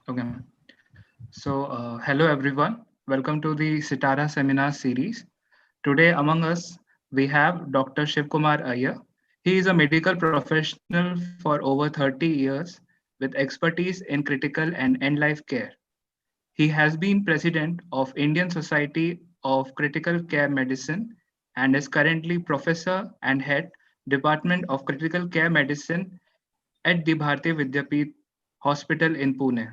Okay. Hello everyone. Welcome to the Sitara Seminar Series. Today among us, we have Dr. Shiv Kumar Iyer. He is a medical professional for over 30 years with expertise in critical and end-life care. He has been president of Indian Society of Critical Care Medicine and is currently professor and head Department of Critical Care Medicine at the Bharati Vidyapith Hospital in Pune,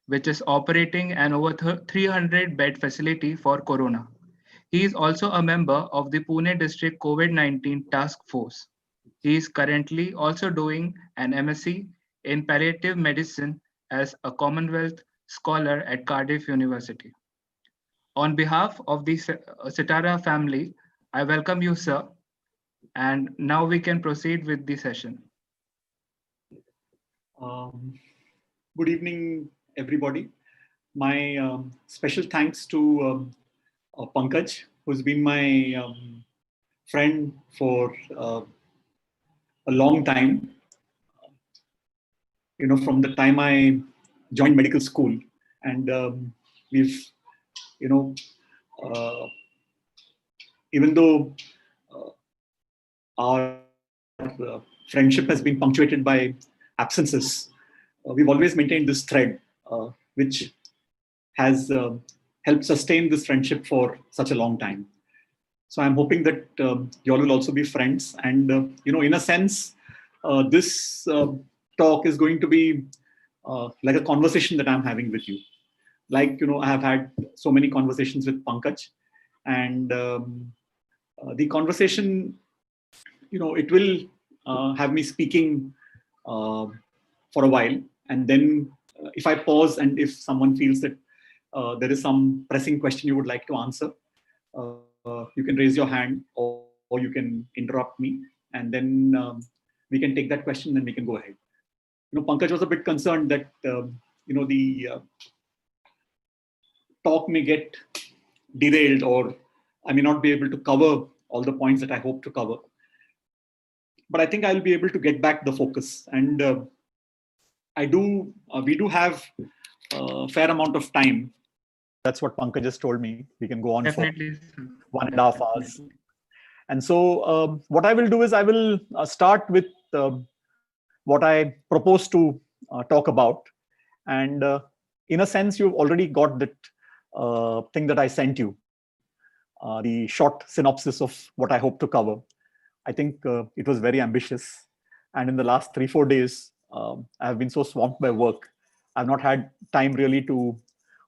which is operating an over 300 bed facility for corona. He is also a member of the Pune District COVID-19 Task Force. He is currently also doing an MSc in palliative medicine as a Commonwealth scholar at Cardiff University. On behalf of the Sitara family, I welcome you, sir. And now we can proceed with the session. Um, Good evening, everybody. My special thanks to Pankaj, who's been my friend for a long time. From the time I joined medical school, and we've, you know, uh, even though our friendship has been punctuated by absences, we've always maintained this thread, which has helped sustain this friendship for such a long time. So I'm hoping that you all will also be friends. And, in a sense, this talk is going to be like a conversation that I'm having with you. Like, I have had so many conversations with Pankaj. And the conversation, it will have me speaking for a while. And then if I pause and if someone feels that there is some pressing question you would like to answer, you can raise your hand or you can interrupt me, and then we can take that question and we can go ahead. Pankaj was a bit concerned that the talk may get derailed, or I may not be able to cover all the points that I hope to cover. But I think I'll be able to get back the focus, and we do have a fair amount of time. That's what Pankaj just told me. We can go on Definitely. for 1.5 hours. And so what I will do is I will start with what I propose to talk about. And in a sense, you've already got that thing that I sent you, the short synopsis of what I hope to cover. I think it was very ambitious. And in the last 3-4 days, I have been so swamped by work. I've not had time really to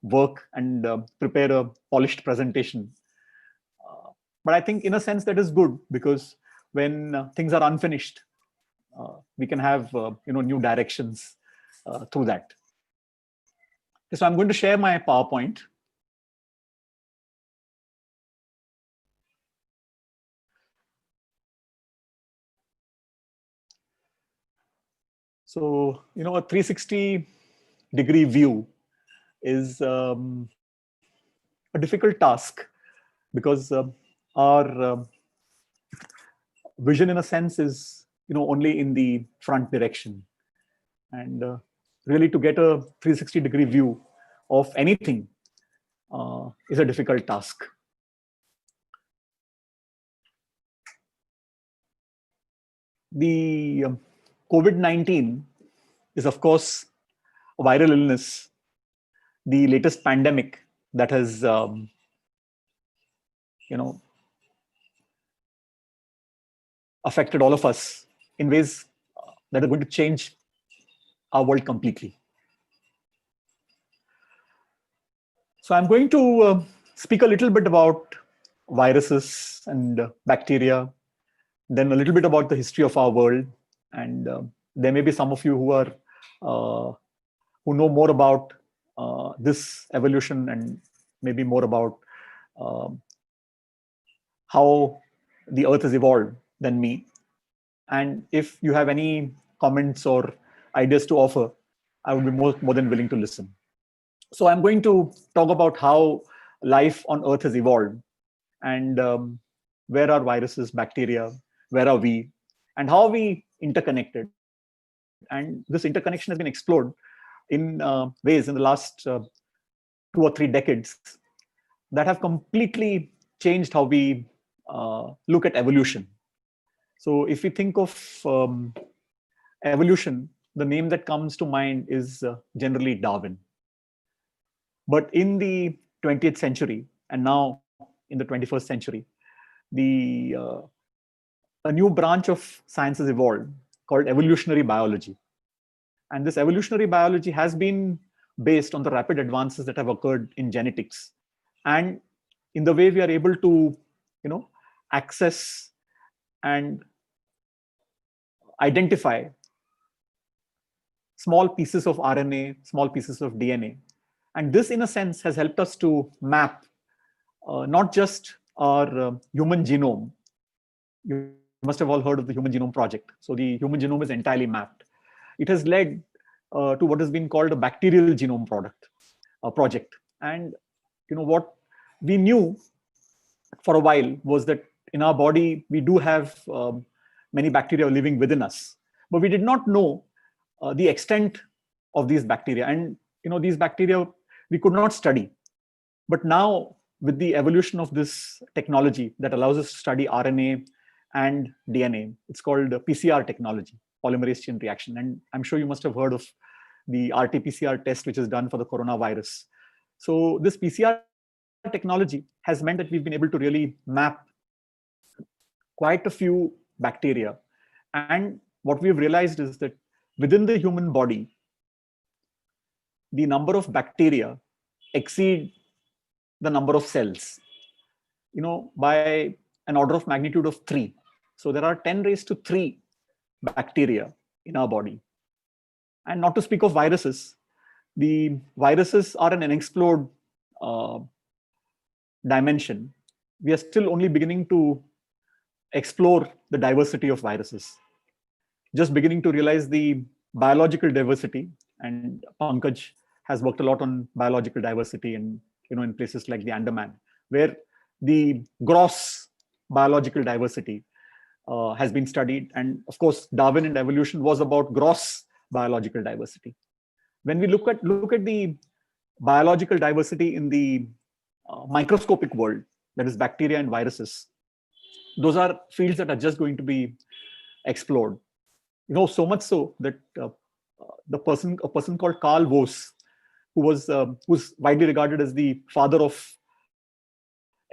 work and prepare a polished presentation. But I think in a sense that is good, because when things are unfinished, we can have new directions through that. So I'm going to share my PowerPoint. So, a 360-degree view is a difficult task, because our vision in a sense is only in the front direction, and really to get a 360-degree view of anything is a difficult task. The COVID-19 is, of course, a viral illness, the latest pandemic that has affected all of us in ways that are going to change our world completely. So I'm going to speak a little bit about viruses and bacteria, then a little bit about the history of our world, and there may be some of you who are who know more about this evolution and maybe more about how the Earth has evolved than me. And if you have any comments or ideas to offer, I would be more than willing to listen. So I'm going to talk about how life on Earth has evolved, and where are viruses, bacteria, where are we, and how are we interconnected. And this interconnection has been explored in ways in the last 2 or 3 decades that have completely changed how we look at evolution. So if we think of evolution, the name that comes to mind is generally Darwin. But in the 20th century, and now in the 21st century, the a new branch of science has evolved called evolutionary biology. And this evolutionary biology has been based on the rapid advances that have occurred in genetics and in the way we are able to, access and identify small pieces of RNA, small pieces of DNA. And this, in a sense, has helped us to map not just our human genome. You must have all heard of the Human Genome Project. So the human genome is entirely mapped. It has led to what has been called a bacterial genome project. And what we knew for a while was that in our body we do have many bacteria living within us, but we did not know the extent of these bacteria. And these bacteria we could not study. But now, with the evolution of this technology that allows us to study RNA and DNA, it's called PCR technology, polymerase chain reaction. And I'm sure you must have heard of the RT-PCR test, which is done for the coronavirus. So this PCR technology has meant that we've been able to really map quite a few bacteria. And what we've realized is that within the human body, the number of bacteria exceed the number of cells, by an order of magnitude of 3. So there are 10 raised to 3 bacteria in our body. And not to speak of viruses, the viruses are an unexplored dimension. We are still only beginning to explore the diversity of viruses, just beginning to realize the biological diversity. And Pankaj has worked a lot on biological diversity and in places like the Andaman, where the gross biological diversity has been studied. And of course, Darwin and evolution was about gross biological diversity. When we look at the biological diversity in the microscopic world, that is bacteria and viruses, those are fields that are just going to be explored. So much so that a person called Carl Woese, who's widely regarded as the father of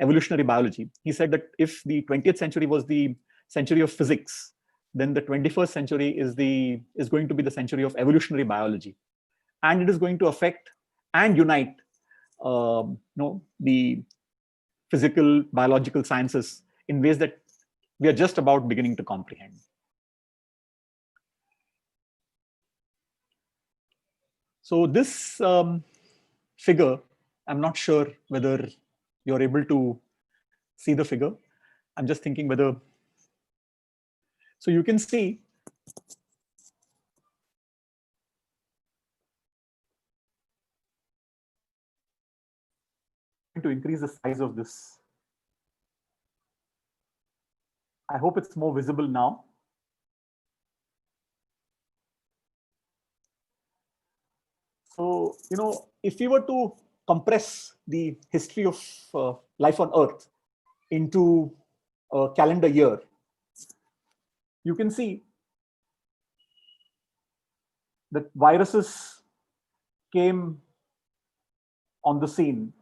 evolutionary biology, he said that if the 20th century was the century of physics, then the 21st century is going to be the century of evolutionary biology, and it is going to affect and unite the physical biological sciences in ways that we are just about beginning to comprehend. So this figure, I'm not sure whether you're able to see the figure. I'm just thinking whether. So you can see to increase the size of this. I hope it's more visible now. So, if we were to compress the history of life on Earth into a calendar year, you can see that viruses came on the scene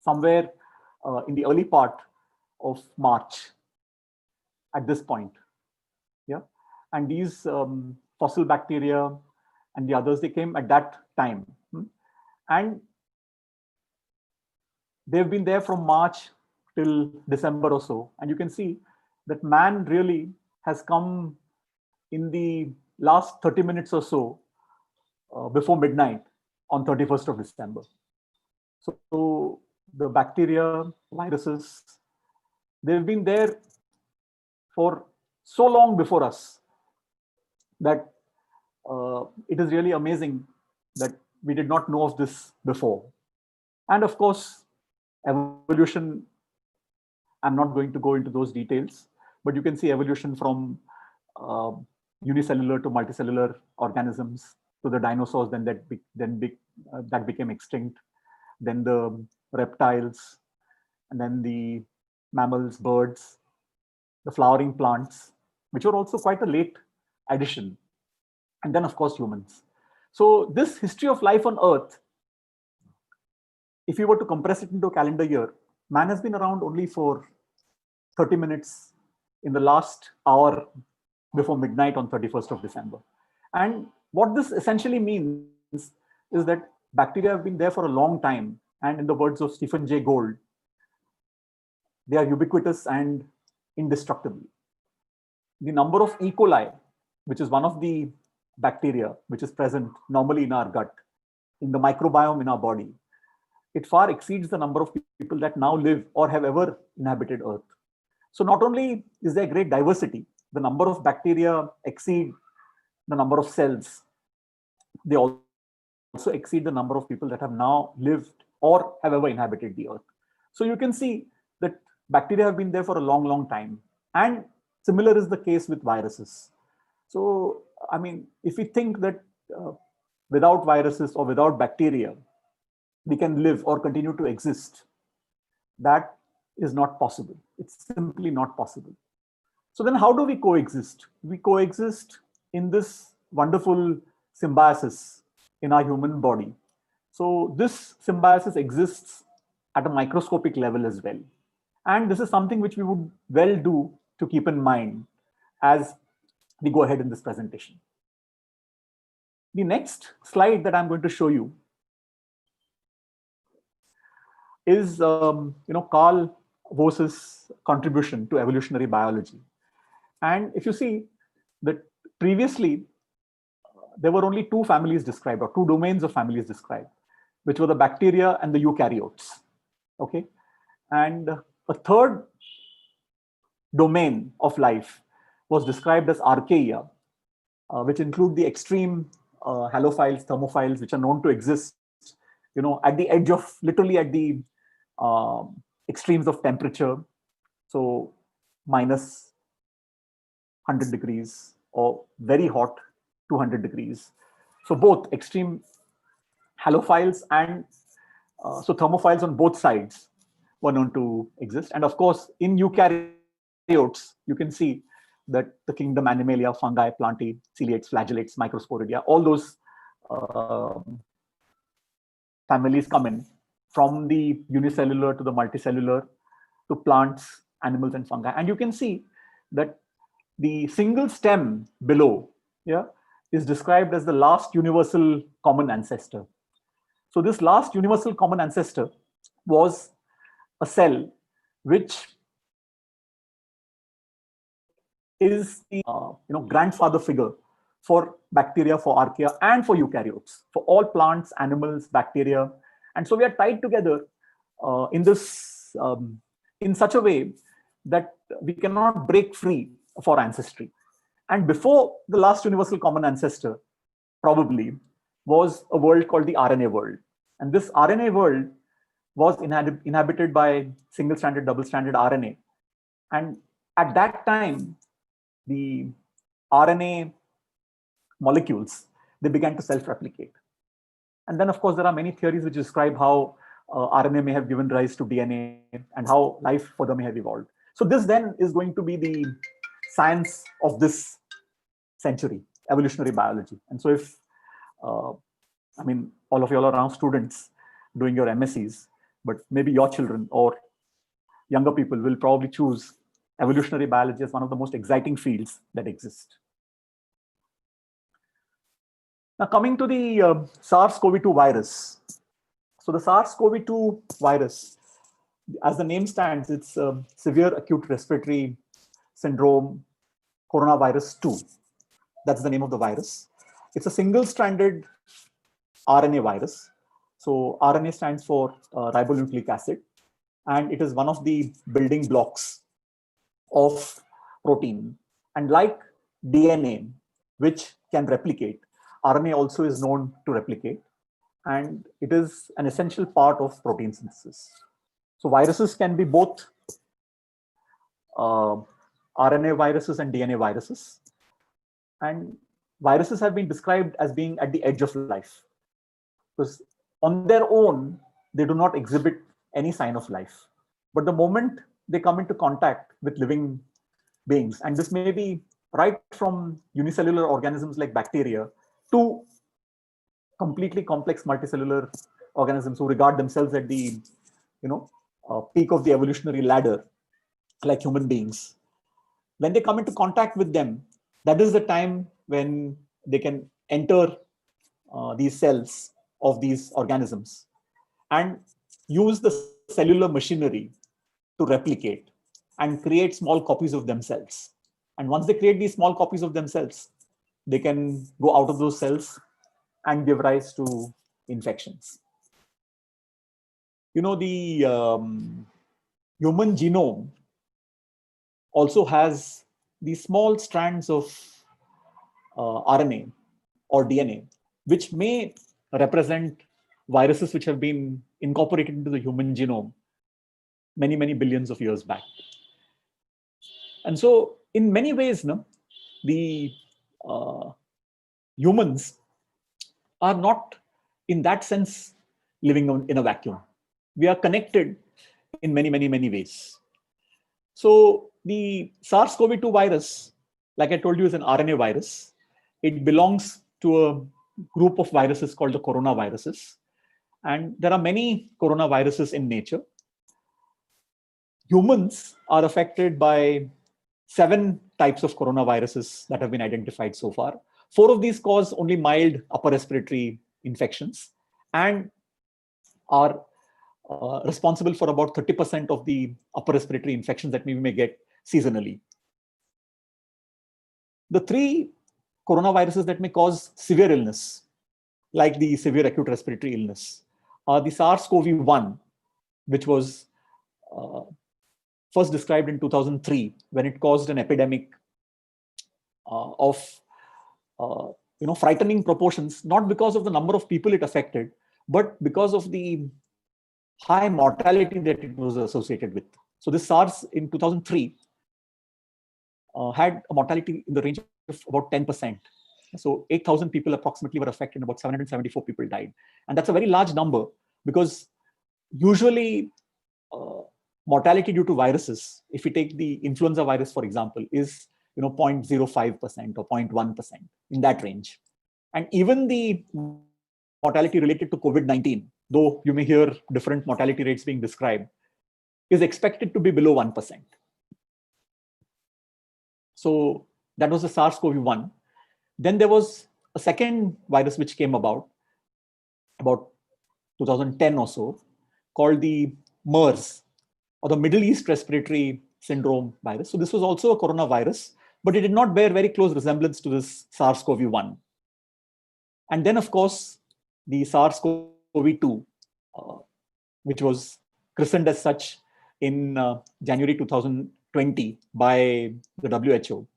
somewhere in the early part of March at this point. Yeah. And these fossil bacteria and the others, they came at that time. And they've been there from March till December or so. And you can see that man really has come in the last 30 minutes or so before midnight on 31st of December. So the bacteria, viruses, they've been there for so long before us that it is really amazing that we did not know of this before. And of course, evolution, I'm not going to go into those details, but you can see evolution from unicellular to multicellular organisms, to the dinosaurs, then that became extinct, then the reptiles, and then the mammals, birds, the flowering plants, which were also quite a late addition, and then of course humans. So this history of life on Earth, if you were to compress it into a calendar year, man has been around only for 30 minutes in the last hour before midnight on 31st of December. And what this essentially means is that bacteria have been there for a long time. And in the words of Stephen Jay Gould, they are ubiquitous and indestructible. The number of E. coli, which is one of the bacteria which is present normally in our gut, in the microbiome in our body, it far exceeds the number of people that now live or have ever inhabited Earth. So not only is there great diversity, the number of bacteria exceed the number of cells, they also exceed the number of people that have now lived or have ever inhabited the Earth. So you can see that bacteria have been there for a long, long time. And similar is the case with viruses. So, I mean, if we think that without viruses or without bacteria, we can live or continue to exist, that is not possible. It's simply not possible. So then how do we coexist? We coexist in this wonderful symbiosis in our human body. So this symbiosis exists at a microscopic level as well. And this is something which we would well do to keep in mind as we go ahead in this presentation. The next slide that I'm going to show you is Carl Voss's contribution to evolutionary biology. And if you see that previously there were only two families described, or two domains of families described, which were the bacteria and the eukaryotes. Okay, and a third domain of life was described as archaea, which include the extreme halophiles, thermophiles, which are known to exist, at the edge of, literally at the extremes of temperature. So minus 100 degrees or very hot 200 degrees. So both extreme halophiles and so thermophiles on both sides were known to exist. And of course, in eukaryotes, you can see that the kingdom Animalia, fungi, plantae, ciliates, flagellates, microsporidia, all those families come in, from the unicellular to the multicellular to plants, animals, and fungi. And you can see that the single stem below is described as the last universal common ancestor. So this last universal common ancestor was a cell which is the grandfather figure for bacteria, for archaea, and for eukaryotes, for all plants, animals, bacteria. And so we are tied together in this in such a way that we cannot break free of our ancestry. And before the last universal common ancestor, probably, was a world called the RNA world. And this RNA world was inhabited by single-stranded, double-stranded RNA. And at that time, the RNA molecules, they began to self-replicate. And then, of course, there are many theories which describe how RNA may have given rise to DNA and how life further may have evolved. So this then is going to be the science of this century, evolutionary biology. And so if, all of you all are now students doing your MScs, but maybe your children or younger people will probably choose evolutionary biology as one of the most exciting fields that exist. Now, coming to the SARS-CoV-2 virus. So the SARS-CoV-2 virus, as the name stands, it's severe acute respiratory syndrome coronavirus 2. That's the name of the virus. It's a single-stranded RNA virus. So RNA stands for ribonucleic acid, and it is one of the building blocks of protein. And like DNA, which can replicate, RNA also is known to replicate, and it is an essential part of protein synthesis. So viruses can be both RNA viruses and DNA viruses. And viruses have been described as being at the edge of life, because on their own, they do not exhibit any sign of life. But the moment they come into contact with living beings, and this may be right from unicellular organisms like bacteria to completely complex multicellular organisms who regard themselves at the peak of the evolutionary ladder, like human beings, when they come into contact with them, that is the time when they can enter these cells of these organisms and use the cellular machinery to replicate and create small copies of themselves. And once they create these small copies of themselves, they can go out of those cells and give rise to infections. The human genome also has these small strands of RNA or DNA, which may represent viruses which have been incorporated into the human genome many, many billions of years back. And so in many ways, the humans are not, in that sense, living in a vacuum. We are connected in many, many, many ways. So the SARS-CoV-2 virus, like I told you, is an RNA virus. It belongs to a group of viruses called the coronaviruses. And there are many coronaviruses in nature. Humans are affected by 7 types of coronaviruses that have been identified so far. 4 of these cause only mild upper respiratory infections and are responsible for about 30% of the upper respiratory infections that we may get seasonally. The 3 coronaviruses that may cause severe illness, like the severe acute respiratory illness, are the SARS-CoV-1, which was first described in 2003 when it caused an epidemic of frightening proportions, not because of the number of people it affected, but because of the high mortality that it was associated with. So this SARS in 2003 had a mortality in the range of about 10%. So 8,000 people approximately were affected and about 774 people died. And that's a very large number because usually mortality due to viruses, if we take the influenza virus, for example, is 0.05% or 0.1%, in that range. And even the mortality related to COVID-19, though you may hear different mortality rates being described, is expected to be below 1%. So that was the SARS-CoV-1. Then there was a second virus which came about 2010 or so, called the MERS, or the Middle East Respiratory Syndrome virus. So this was also a coronavirus, but it did not bear very close resemblance to this SARS-CoV-1. And then, of course, the SARS-CoV-2, which was christened as such in January 2020 by the WHO.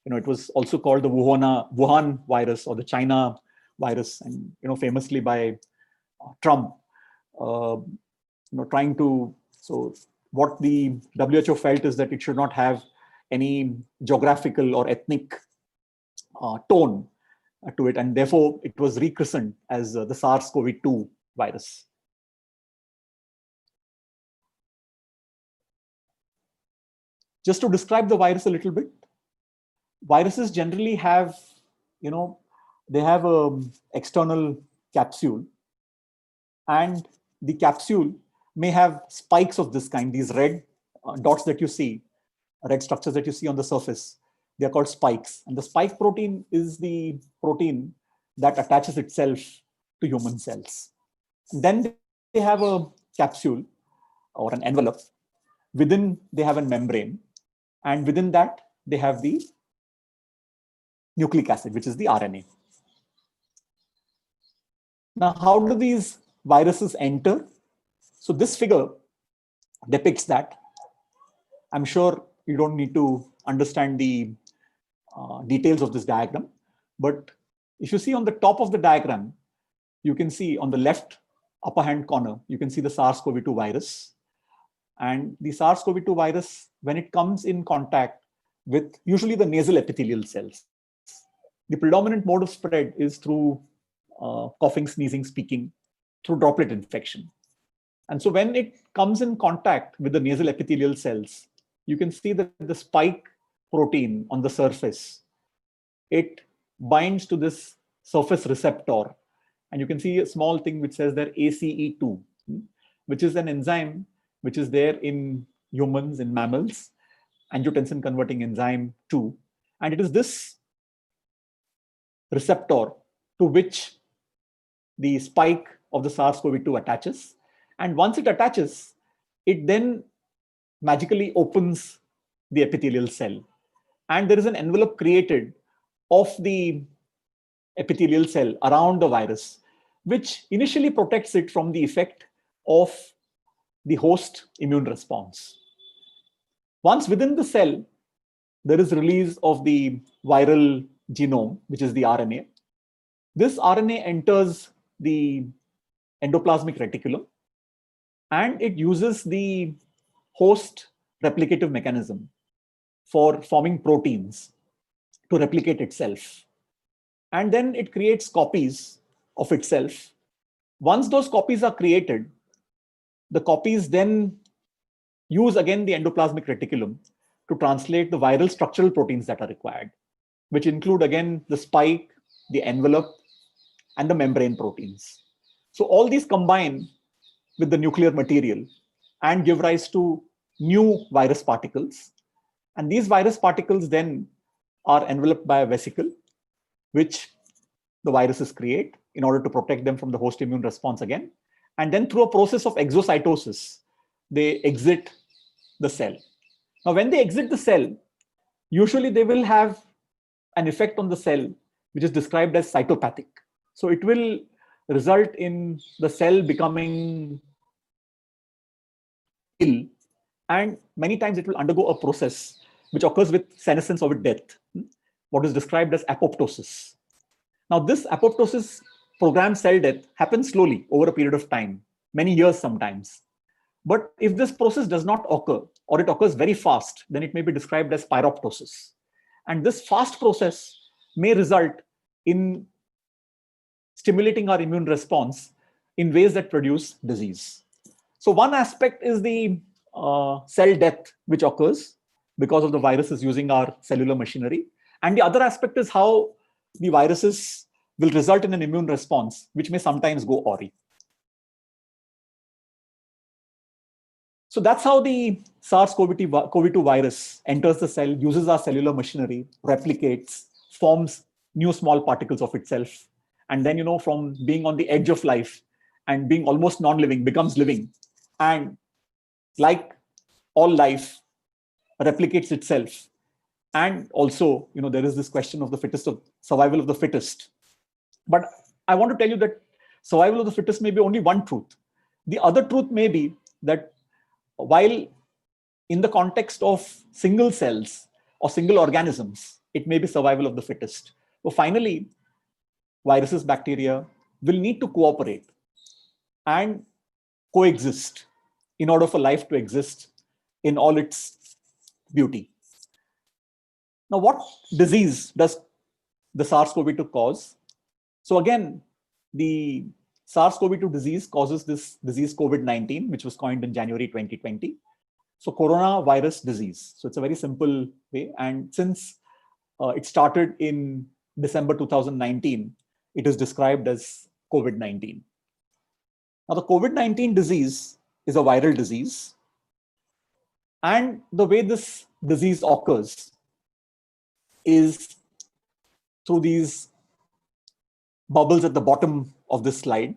It was also called the Wuhan virus or the China virus, and famously by Trump, trying to. So what the WHO felt is that it should not have any geographical or ethnic tone to it, and therefore it was rechristened as the SARS-CoV-2 virus. Just to describe the virus a little bit, viruses generally have, they have an external capsule, and the capsule may have spikes of this kind, these red dots that you see, red structures that you see on the surface. They're called spikes. And the spike protein is the protein that attaches itself to human cells. And then they have a capsule or an envelope. Within, they have a membrane. And within that, they have the nucleic acid, which is the RNA. Now, how do these viruses enter? So this figure depicts that. I'm sure you don't need to understand the details of this diagram, but if you see on the top of the diagram, you can see on the left upper hand corner, you can see the SARS-CoV-2 virus. And the SARS-CoV-2 virus, when it comes in contact with usually the nasal epithelial cells, the predominant mode of spread is through coughing, sneezing, speaking, through droplet infection. And so when it comes in contact with the nasal epithelial cells, you can see that the spike protein on the surface, it binds to this surface receptor. And you can see a small thing which says there ACE2, which is an enzyme which is there in humans, in mammals, angiotensin converting enzyme 2. And it is this receptor to which the spike of the SARS-CoV-2 attaches. And once it attaches, it then magically opens the epithelial cell. And there is an envelope created of the epithelial cell around the virus, which initially protects it from the effect of the host immune response. Once within the cell, there is release of the viral genome, which is the RNA. This RNA enters the endoplasmic reticulum, and it uses the host replicative mechanism for forming proteins to replicate itself. And then it creates copies of itself. Once those copies are created, the copies then use again the endoplasmic reticulum to translate the viral structural proteins that are required, which include again the spike, the envelope, and the membrane proteins. So all these combine with the nuclear material and give rise to new virus particles. And these virus particles then are enveloped by a vesicle, which the viruses create in order to protect them from the host immune response again. And then through a process of exocytosis, they exit the cell. Now, when they exit the cell, usually they will have an effect on the cell, which is described as cytopathic. So it will result in the cell becoming ill, and many times it will undergo a process which occurs with senescence or with death, what is described as apoptosis. Now, this apoptosis, programmed cell death, happens slowly over a period of time, many years sometimes. But if this process does not occur, or it occurs very fast, then it may be described as pyroptosis. And this fast process may result in stimulating our immune response in ways that produce disease. So one aspect is the cell death which occurs because of the viruses using our cellular machinery. And the other aspect is how the viruses will result in an immune response, which may sometimes go awry. So that's how the SARS-CoV-2 virus enters the cell, uses our cellular machinery, replicates, forms new small particles of itself. And then, from being on the edge of life and being almost non-living, becomes living. And like all life, replicates itself. And also, there is this question of the fittest, of survival of the fittest. But I want to tell you that survival of the fittest may be only one truth. The other truth may be that while in the context of single cells or single organisms, it may be survival of the fittest. But finally, viruses, bacteria will need to cooperate and coexist in order for life to exist in all its beauty. Now, what disease does the SARS-CoV-2 cause? So again, the SARS-CoV-2 disease causes this disease COVID-19, which was coined in January 2020. So coronavirus disease. So it's a very simple way. And since it started in December 2019, it is described as COVID-19. Now, the COVID-19 disease is a viral disease. And the way this disease occurs is through these bubbles at the bottom of this slide.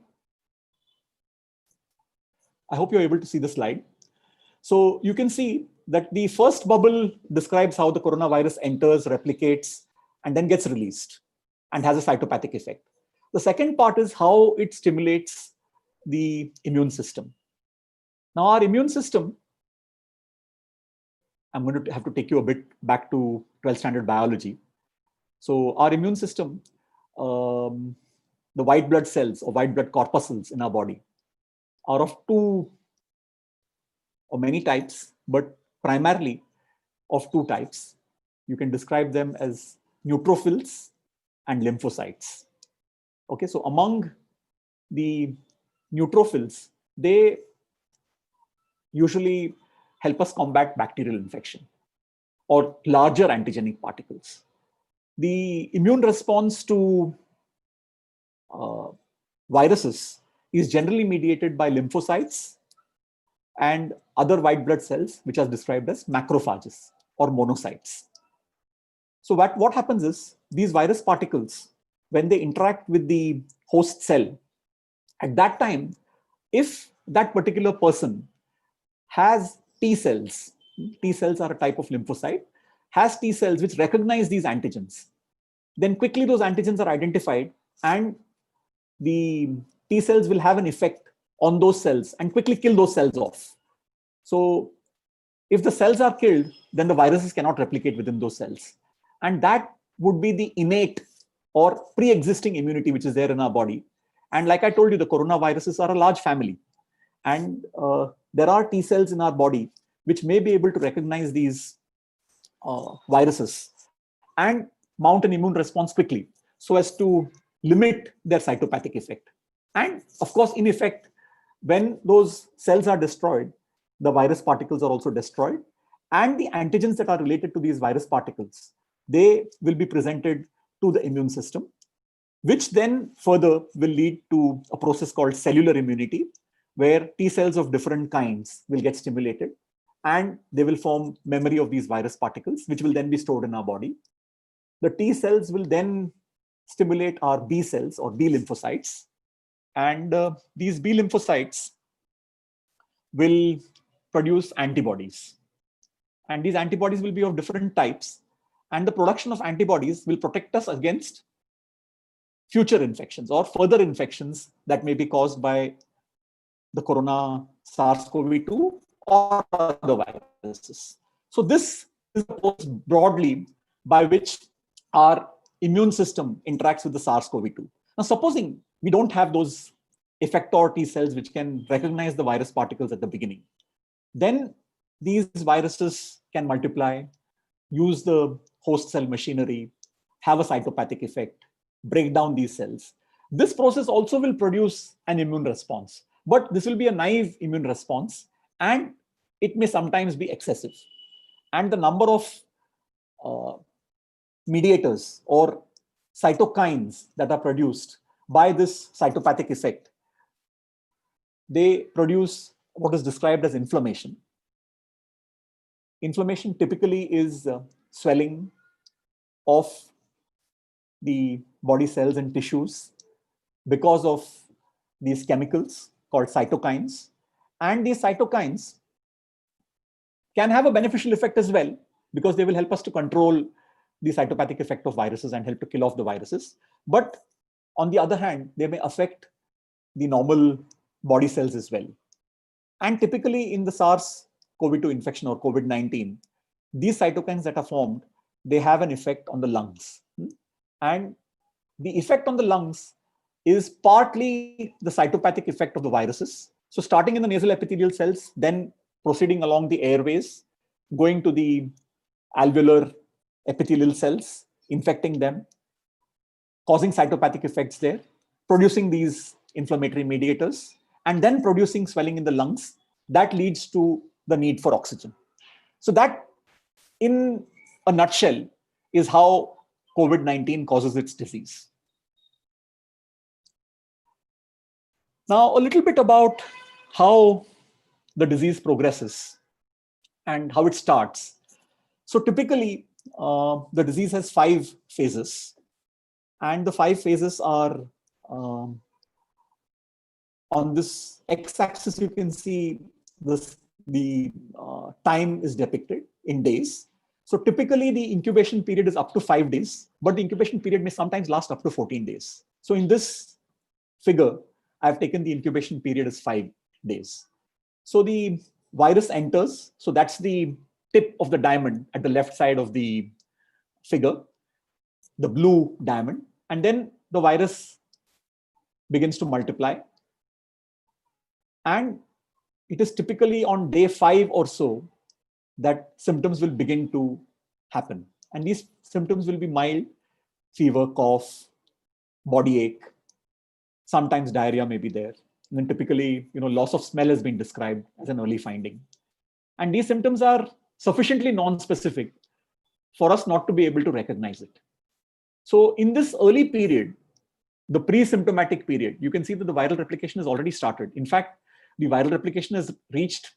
I hope you're able to see the slide. So you can see that the first bubble describes how the coronavirus enters, replicates, and then gets released and has a cytopathic effect. The second part is how it stimulates the immune system. Now, our immune system, I'm going to have to take you a bit back to 12th standard biology. So our immune system, the white blood cells or white blood corpuscles in our body are of two or many types, but primarily of two types. You can describe them as neutrophils and lymphocytes. Okay, so among the neutrophils, they usually help us combat bacterial infection or larger antigenic particles. The immune response to viruses is generally mediated by lymphocytes and other white blood cells, which are described as macrophages or monocytes. So what happens is these virus particles, when they interact with the host cell, at that time, if that particular person has T cells are a type of lymphocyte, has T cells which recognize these antigens, then quickly those antigens are identified and the T cells will have an effect on those cells and quickly kill those cells off. So if the cells are killed, then the viruses cannot replicate within those cells. And that would be the innate or pre-existing immunity which is there in our body. And like I told you, the coronaviruses are a large family. And there are T cells in our body which may be able to recognize these viruses and mount an immune response quickly so as to limit their cytopathic effect. And of course, in effect, when those cells are destroyed, the virus particles are also destroyed. And the antigens that are related to these virus particles, they will be presented to the immune system, which then further will lead to a process called cellular immunity, where T cells of different kinds will get stimulated and they will form memory of these virus particles, which will then be stored in our body. The T cells will then stimulate our B cells or B lymphocytes. And these B lymphocytes will produce antibodies. And these antibodies will be of different types. And the production of antibodies will protect us against future infections or further infections that may be caused by the corona SARS-CoV-2 or other viruses. So this is the process broadly by which our immune system interacts with the SARS-CoV-2. Now, supposing we don't have those effector T cells which can recognize the virus particles at the beginning, then these viruses can multiply, use the host cell machinery, have a cytopathic effect, break down these cells. This process also will produce an immune response, but this will be a naive immune response and it may sometimes be excessive. And the number of mediators or cytokines that are produced by this cytopathic effect, they produce what is described as inflammation. Inflammation typically is swelling of the body cells and tissues because of these chemicals called cytokines. And these cytokines can have a beneficial effect as well because they will help us to control the cytopathic effect of viruses and help to kill off the viruses. But on the other hand, they may affect the normal body cells as well. And typically in the SARS-CoV-2 infection or COVID-19, these cytokines that are formed, they have an effect on the lungs. And the effect on the lungs is partly the cytopathic effect of the viruses. So starting in the nasal epithelial cells, then proceeding along the airways, going to the alveolar epithelial cells, infecting them, causing cytopathic effects there, producing these inflammatory mediators, and then producing swelling in the lungs. That leads to the need for oxygen. So that, in a nutshell, is how COVID-19 causes its disease. Now, a little bit about how the disease progresses and how it starts. So typically, the disease has 5 phases. And the 5 phases are on this x-axis, you can see the time is depicted in days. So typically the incubation period is up to 5 days, but the incubation period may sometimes last up to 14 days. So in this figure, I've taken the incubation period as 5 days. So the virus enters. So that's the tip of the diamond at the left side of the figure, the blue diamond. And then the virus begins to multiply. And it is typically on day 5 or so that symptoms will begin to happen. And these symptoms will be mild. fever, cough, body ache, sometimes diarrhea may be there. And then typically, loss of smell has been described as an early finding. And these symptoms are sufficiently non-specific for us not to be able to recognize it. So in this early period, the pre-symptomatic period, you can see that the viral replication has already started. In fact, the viral replication has reached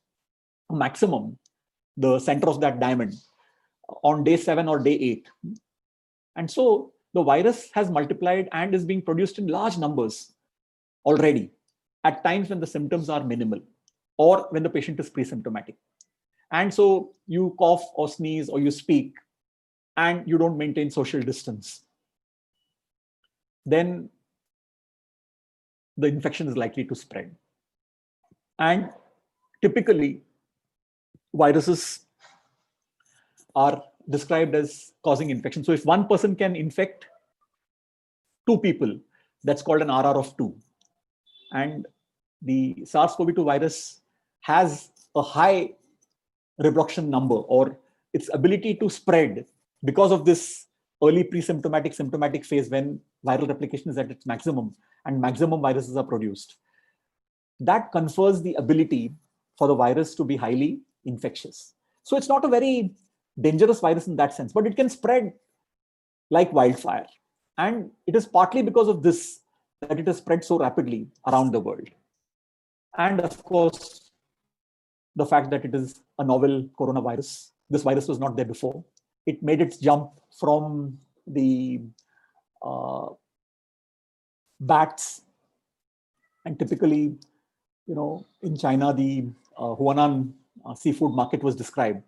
a maximum, the center of that diamond, on day 7 or day 8. And so the virus has multiplied and is being produced in large numbers already at times when the symptoms are minimal or when the patient is pre-symptomatic. And so you cough or sneeze or you speak and you don't maintain social distance, then the infection is likely to spread. And typically, viruses are described as causing infection. So if one person can infect 2 people, that's called an RR of 2. And the SARS-CoV-2 virus has a high reproduction number, or its ability to spread because of this early pre-symptomatic symptomatic phase when viral replication is at its maximum and maximum viruses are produced. That confers the ability for the virus to be highly infectious. So it's not a very dangerous virus in that sense, but it can spread like wildfire. And it is partly because of this that it has spread so rapidly around the world. And of course, the fact that it is a novel coronavirus. This virus was not there before. It made its jump from the bats. And typically, in China, the Huanan seafood market was described.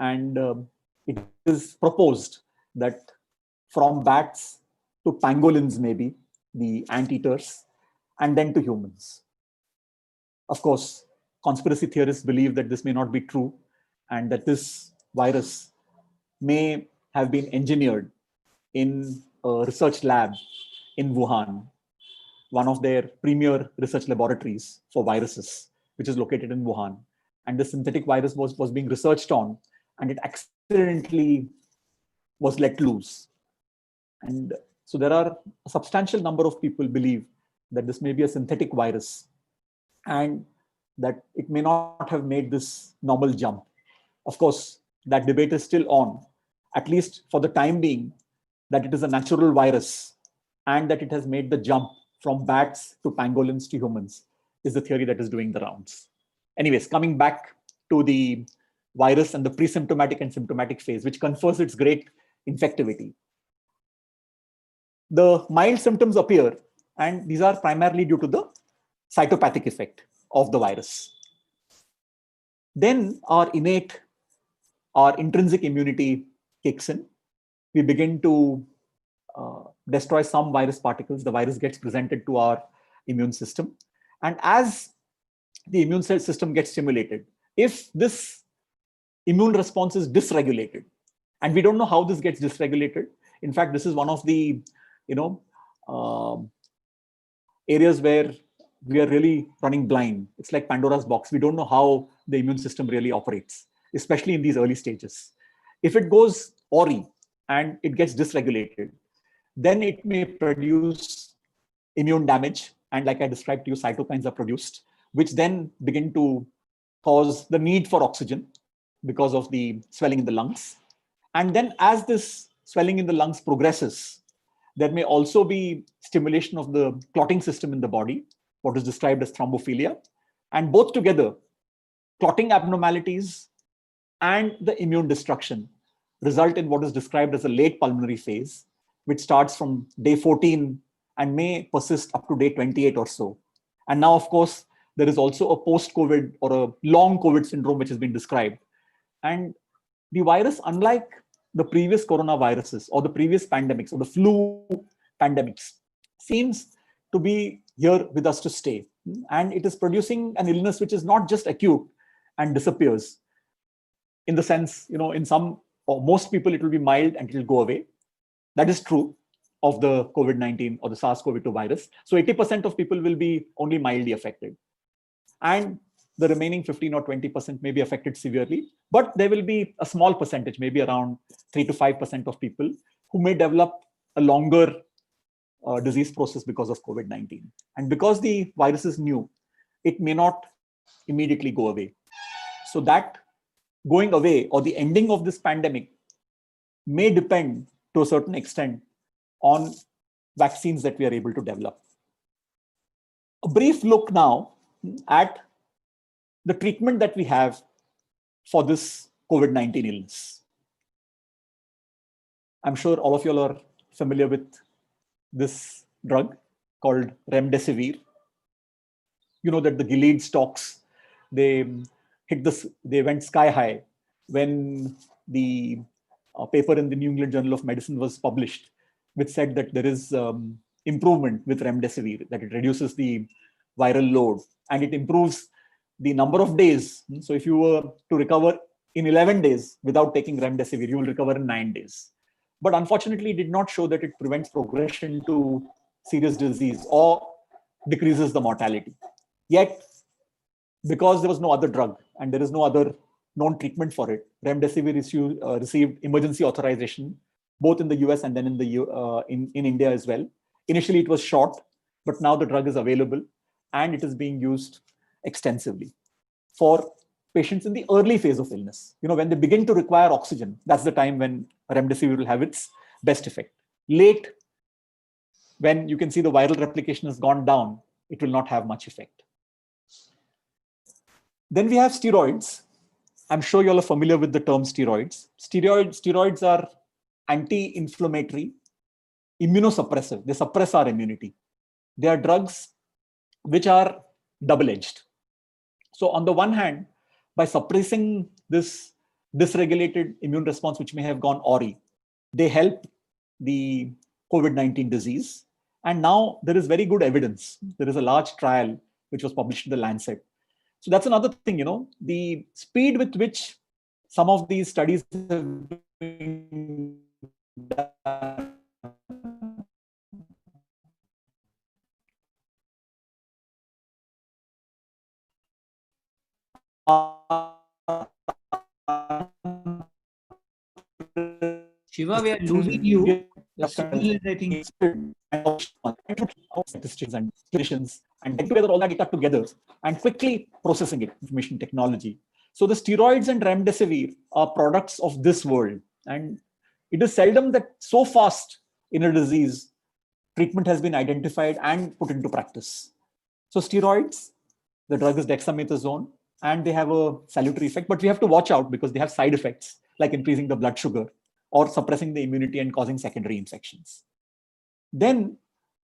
And it is proposed that from bats to pangolins, maybe, the anteaters, and then to humans. Of course, conspiracy theorists believe that this may not be true and that this virus may have been engineered in a research lab in Wuhan, one of their premier research laboratories for viruses, which is located in Wuhan. And the synthetic virus was being researched on, and it accidentally was let loose. And so there are a substantial number of people believe that this may be a synthetic virus and that it may not have made this normal jump. Of course, that debate is still on, at least for the time being, that it is a natural virus and that it has made the jump from bats to pangolins to humans is the theory that is doing the rounds. Anyways, coming back to the virus and the pre-symptomatic and symptomatic phase, which confers its great infectivity. The mild symptoms appear, and these are primarily due to the cytopathic effect of the virus. Then our intrinsic immunity kicks in. We begin to destroy some virus particles. The virus gets presented to our immune system. And as the immune cell system gets stimulated, if this immune response is dysregulated, and we don't know how this gets dysregulated. In fact, this is one of the areas where we are really running blind. It's like Pandora's box. We don't know how the immune system really operates, especially in these early stages. If it goes awry and it gets dysregulated, then it may produce immune damage. And like I described to you, cytokines are produced, which then begin to cause the need for oxygen because of the swelling in the lungs. And then as this swelling in the lungs progresses, there may also be stimulation of the clotting system in the body, what is described as thrombophilia. And both together, clotting abnormalities and the immune destruction result in what is described as a late pulmonary phase, which starts from day 14 and may persist up to day 28 or so. And now, of course, there is also a post-COVID or a long COVID syndrome, which has been described. And the virus, unlike the previous coronaviruses or the previous pandemics or the flu pandemics, seems to be here with us to stay. And it is producing an illness which is not just acute and disappears. In the sense, in some or most people, it will be mild and it will go away. That is true of the COVID-19 or the SARS-CoV-2 virus. So 80% of people will be only mildly affected. And the remaining 15 or 20% may be affected severely, but there will be a small percentage, maybe around 3 to 5% of people who may develop a longer disease process because of COVID-19. And because the virus is new, it may not immediately go away. So that going away or the ending of this pandemic may depend to a certain extent on vaccines that we are able to develop. A brief look now at the treatment that we have for this COVID-19 illness. I'm sure all of you are familiar with this drug called remdesivir. You know that the Gilead stocks, they went sky high when the paper in the New England Journal of Medicine was published, which said that there is improvement with remdesivir, that it reduces the viral load and it improves the number of days. So if you were to recover in 11 days without taking remdesivir, you will recover in 9 days. But unfortunately, it did not show that it prevents progression to serious disease or decreases the mortality. Yet, because there was no other drug and there is no other known treatment for it, remdesivir received emergency authorization both in the US and then in India as well. Initially, it was short, but now the drug is available and it is being used extensively for patients in the early phase of illness. You know, when they begin to require oxygen, that's the time when remdesivir will have its best effect. Late, when you can see the viral replication has gone down, it will not have much effect. Then we have steroids. I'm sure you all are familiar with the term steroids. Steroids are anti-inflammatory, immunosuppressive. They suppress our immunity. They are drugs which are double-edged. So on the one hand, by suppressing this dysregulated immune response, which may have gone awry, they help the COVID-19 disease. And now there is very good evidence. There is a large trial which was published in the Lancet. So that's another thing, you know, the speed with which some of these studies have been done Shiva, we are losing you. The signal is, I think. Statistics and clinicians and get together all that data together and quickly processing it, information technology. So the steroids and remdesivir are products of this world. And it is seldom that so fast in a disease, treatment has been identified and put into practice. So steroids, the drug is dexamethasone, and they have a salutary effect, but we have to watch out because they have side effects like increasing the blood sugar or suppressing the immunity and causing secondary infections. Then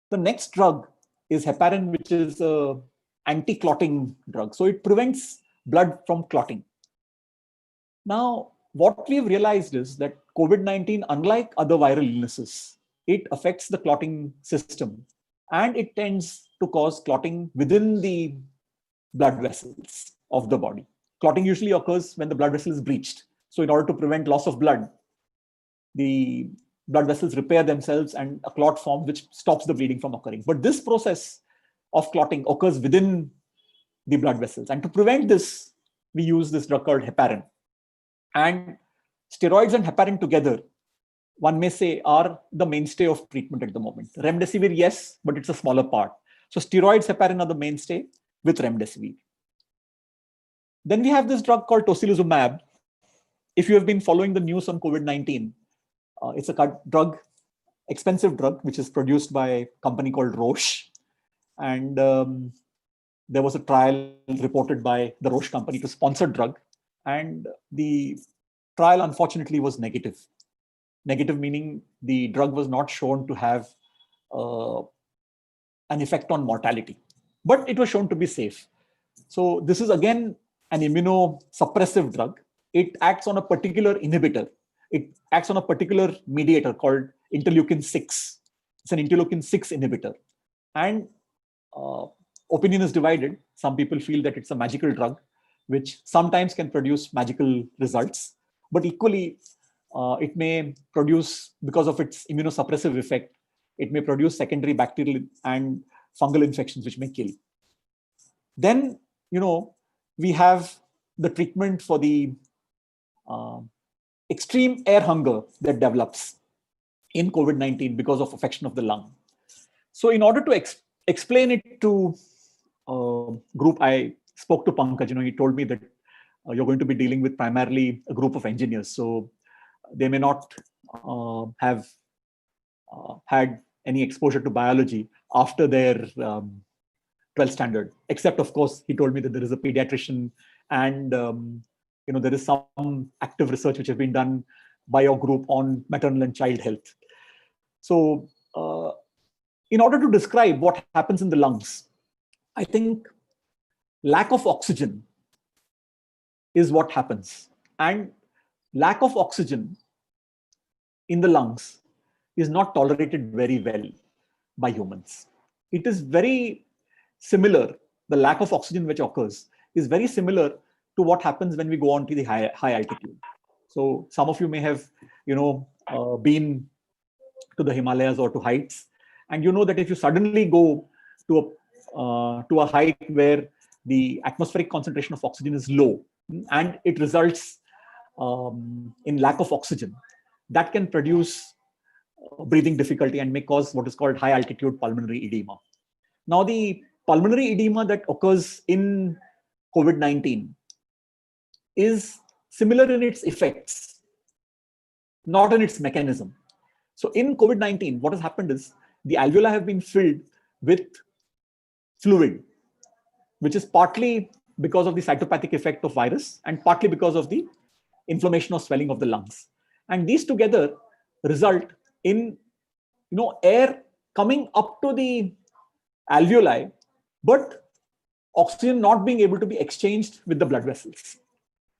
the next drug is heparin, which is an anti-clotting drug. So it prevents blood from clotting. Now, what we've realized is that COVID-19, unlike other viral illnesses, it affects the clotting system and it tends to cause clotting within the blood vessels of the body. Clotting usually occurs when the blood vessel is breached. So in order to prevent loss of blood, the blood vessels repair themselves and a clot forms which stops the bleeding from occurring. But this process of clotting occurs within the blood vessels. And to prevent this, we use this drug called heparin. And steroids and heparin together, one may say, are the mainstay of treatment at the moment. Remdesivir, yes, but it's a smaller part. So steroids, heparin are the mainstay with remdesivir. Then we have this drug called tocilizumab. If you have been following the news on COVID-19, it's a drug, expensive drug, which is produced by a company called Roche. And there was a trial reported by the Roche company to sponsor drug. And the trial, unfortunately, was negative. Negative meaning the drug was not shown to have an effect on mortality, but it was shown to be safe. So this is again an immunosuppressive drug. It acts on a particular inhibitor. It acts on a particular mediator called interleukin 6. It's an interleukin 6 inhibitor. And opinion is divided. Some people feel that it's a magical drug, which sometimes can produce magical results. But equally, it may produce, because of its immunosuppressive effect, it may produce secondary bacterial and fungal infections, which may kill. Then, you know, we have the treatment for the extreme air hunger that develops. in COVID-19 because of affection of the lung. So in order to explain it to group, I spoke to Pankaj. He told me that you're going to be dealing with primarily a group of engineers, so they may not have had any exposure to biology after their 12th standard, except of course he told me that there is a pediatrician and there is some active research which has been done by your group on maternal and child health. So in order to describe what happens in the lungs, I think lack of oxygen is what happens. And lack of oxygen in the lungs is not tolerated very well by humans. It is very similar, the lack of oxygen which occurs is very similar to what happens when we go on to the high altitude. So some of you may have, been to the Himalayas or to heights, and you know that if you suddenly go to a height where the atmospheric concentration of oxygen is low and it results in lack of oxygen, that can produce breathing difficulty and may cause what is called high altitude pulmonary edema. Now, the pulmonary edema that occurs in COVID-19 is similar in its effects, not in its mechanism. So in COVID-19, what has happened is the alveoli have been filled with fluid, which is partly because of the cytopathic effect of virus and partly because of the inflammation or swelling of the lungs. And these together result in air coming up to the alveoli, but oxygen not being able to be exchanged with the blood vessels.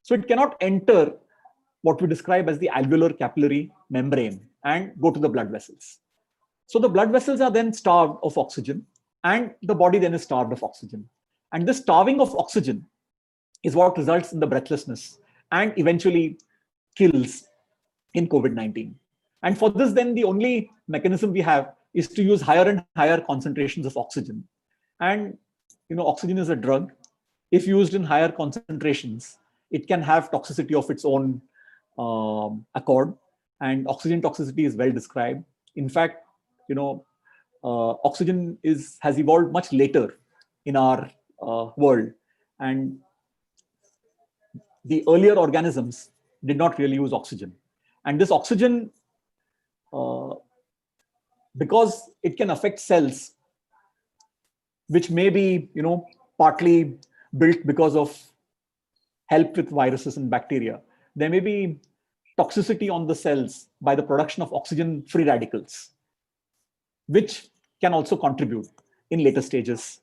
So it cannot enter what we describe as the alveolar capillary membrane and go to the blood vessels. So the blood vessels are then starved of oxygen and the body then is starved of oxygen. And this starving of oxygen is what results in the breathlessness and eventually kills in COVID-19. And for this, then the only mechanism we have is to use higher and higher concentrations of oxygen. And oxygen is a drug. If used in higher concentrations, it can have toxicity of its own accord. And oxygen toxicity is well described. In fact, oxygen has evolved much later in our world, and the earlier organisms did not really use oxygen. And this oxygen, because it can affect cells, which may be partly built because of help with viruses and bacteria, there may be toxicity on the cells by the production of oxygen free radicals, which can also contribute in later stages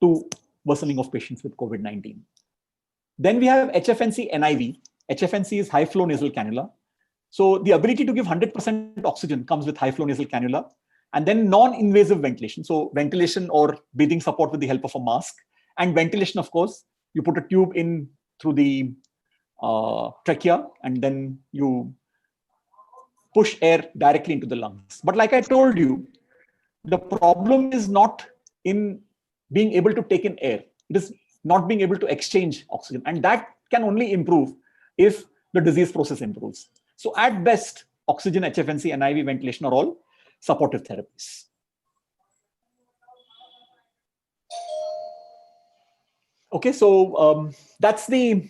to worsening of patients with COVID-19. Then we have HFNC NIV. HFNC is high flow nasal cannula. So the ability to give 100% oxygen comes with high flow nasal cannula. And then non-invasive ventilation. So ventilation or breathing support with the help of a mask. And ventilation, of course, you put a tube in through the trachea and then you push air directly into the lungs. But like I told you, the problem is not in being able to take in air. It is not being able to exchange oxygen. And that can only improve if the disease process improves. So at best, oxygen, HFNC, NIV, ventilation are all supportive therapies. Okay, so that's the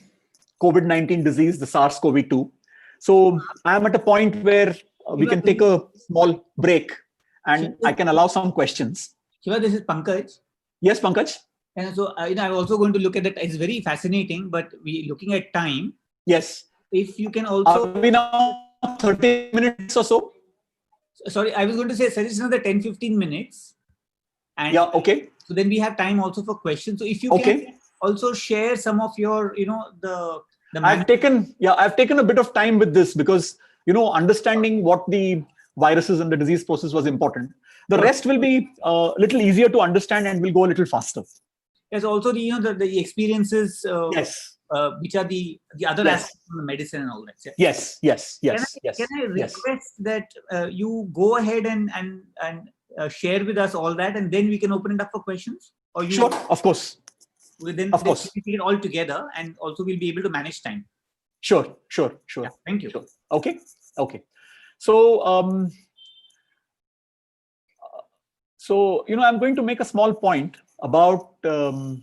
COVID-19 disease, the SARS-CoV-2. So I'm at a point where we can take a small break and I can allow some questions. Shiva, this is Pankaj. Yes, Pankaj. And so, I'm also going to look at that. It's very fascinating, but we're looking at time. Yes. If you can also... Are we now 30 minutes or so? Sorry, I was going to say, suggest another 10-15 minutes. And yeah, okay. So then we have time also for questions. So if you can also share some of your, the I've taken a bit of time with this because, understanding what the viruses and the disease process was important. The rest will be a little easier to understand and will go a little faster. Yes, also the experiences yes. Which are the other aspects of the medicine and all that. Yes. Can I request that you go ahead and share with us all that, and then we can open it up for questions? Or you, sure, of course. Then of course. we take it all together, and also we'll be able to manage time. Sure. Yeah, thank you. Sure. Okay. So So, I'm going to make a small point about the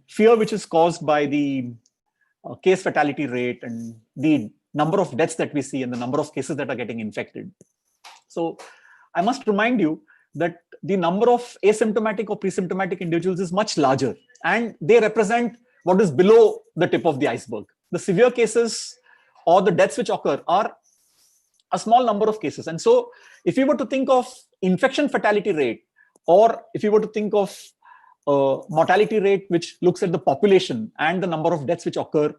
fear which is caused by the case fatality rate and the number of deaths that we see and the number of cases that are getting infected. So I must remind you that the number of asymptomatic or pre-symptomatic individuals is much larger, and they represent what is below the tip of the iceberg. The severe cases or the deaths which occur are a small number of cases. And so if you were to think of infection fatality rate, or if you were to think of mortality rate which looks at the population and the number of deaths which occur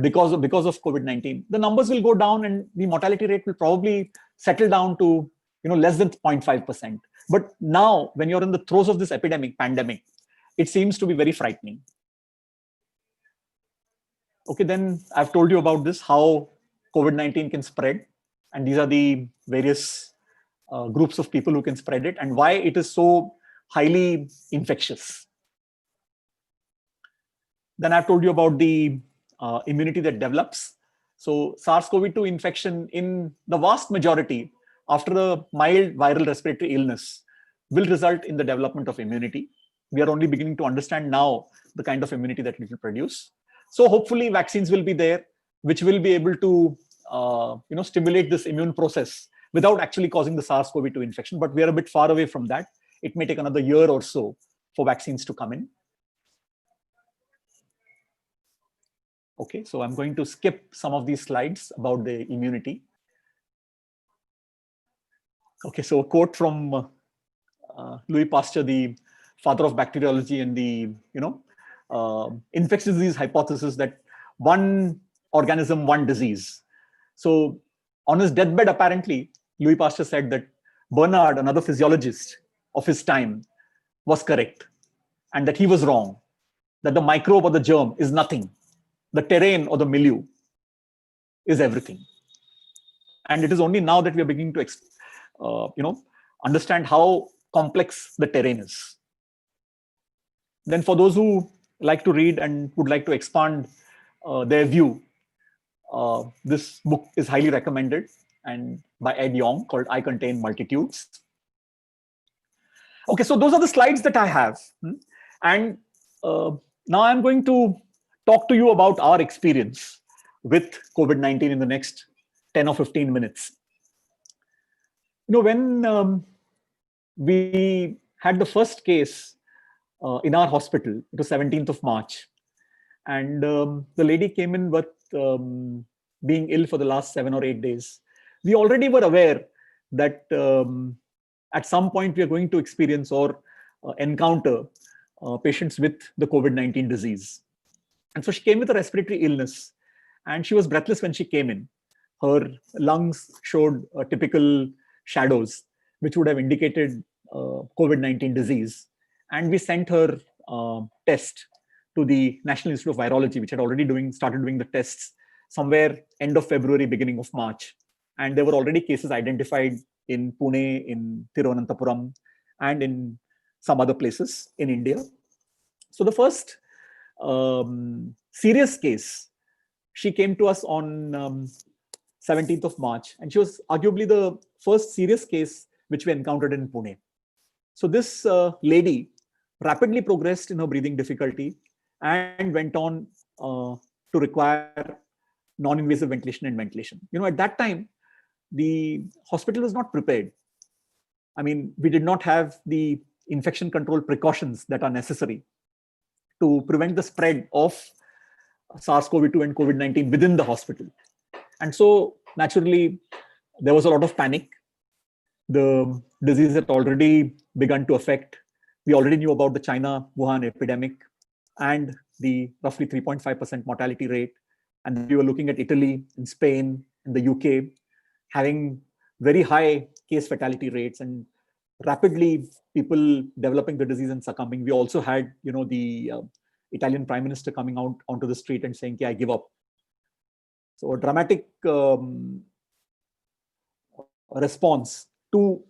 because of COVID-19, the numbers will go down and the mortality rate will probably settle down to less than 0.5%. But now, when you're in the throes of this pandemic, it seems to be very frightening. Okay, then I've told you about this, how COVID-19 can spread. And these are the various groups of people who can spread it and why it is so highly infectious. Then I've told you about the immunity that develops. So SARS-CoV-2 infection, in the vast majority, after a mild viral respiratory illness, will result in the development of immunity. We are only beginning to understand now the kind of immunity that it will produce. So hopefully vaccines will be there, which will be able to stimulate this immune process without actually causing the SARS-CoV-2 infection. But we are a bit far away from that. It may take another year or so for vaccines to come in. Okay, so I'm going to skip some of these slides about the immunity. Okay, so a quote from Louis Pasteur, the father of bacteriology and the infectious disease hypothesis, that one organism, one disease. So on his deathbed, apparently, Louis Pasteur said that Bernard, another physiologist of his time, was correct, and that he was wrong, that the microbe or the germ is nothing. The terrain or the milieu is everything. And it is only now that we are beginning to understand how complex the terrain is. Then for those who like to read and would like to expand their view, this book is highly recommended, and by Ed Yong, called I Contain Multitudes. Okay, so those are the slides that I have. And now I'm going to talk to you about our experience with COVID-19 in the next 10 or 15 minutes. When we had the first case in our hospital, it was 17th of March. And the lady came in with being ill for the last 7 or 8 days. We already were aware that at some point we are going to experience or encounter patients with the COVID-19 disease. And so she came with a respiratory illness, and she was breathless when she came in. Her lungs showed typical shadows, which would have indicated COVID-19 disease. And we sent her test to the National Institute of Virology, which had already started doing the tests somewhere end of February, beginning of March. And there were already cases identified in Pune, in Thiruvananthapuram, and in some other places in India. So the first serious case, she came to us on 17th of March, and she was arguably the first serious case which we encountered in Pune. So this lady rapidly progressed in her breathing difficulty and went on to require non-invasive ventilation and ventilation. At that time, the hospital was not prepared. I mean, we did not have the infection control precautions that are necessary to prevent the spread of SARS-CoV-2 and COVID-19 within the hospital. And so naturally, there was a lot of panic. The disease had already begun to affect. We already knew about the China Wuhan epidemic and the roughly 3.5% mortality rate. And we were looking at Italy and Spain and the UK having very high case fatality rates and rapidly people developing the disease and succumbing. We also had, the Italian Prime Minister coming out onto the street and saying, "I give up." So a dramatic response to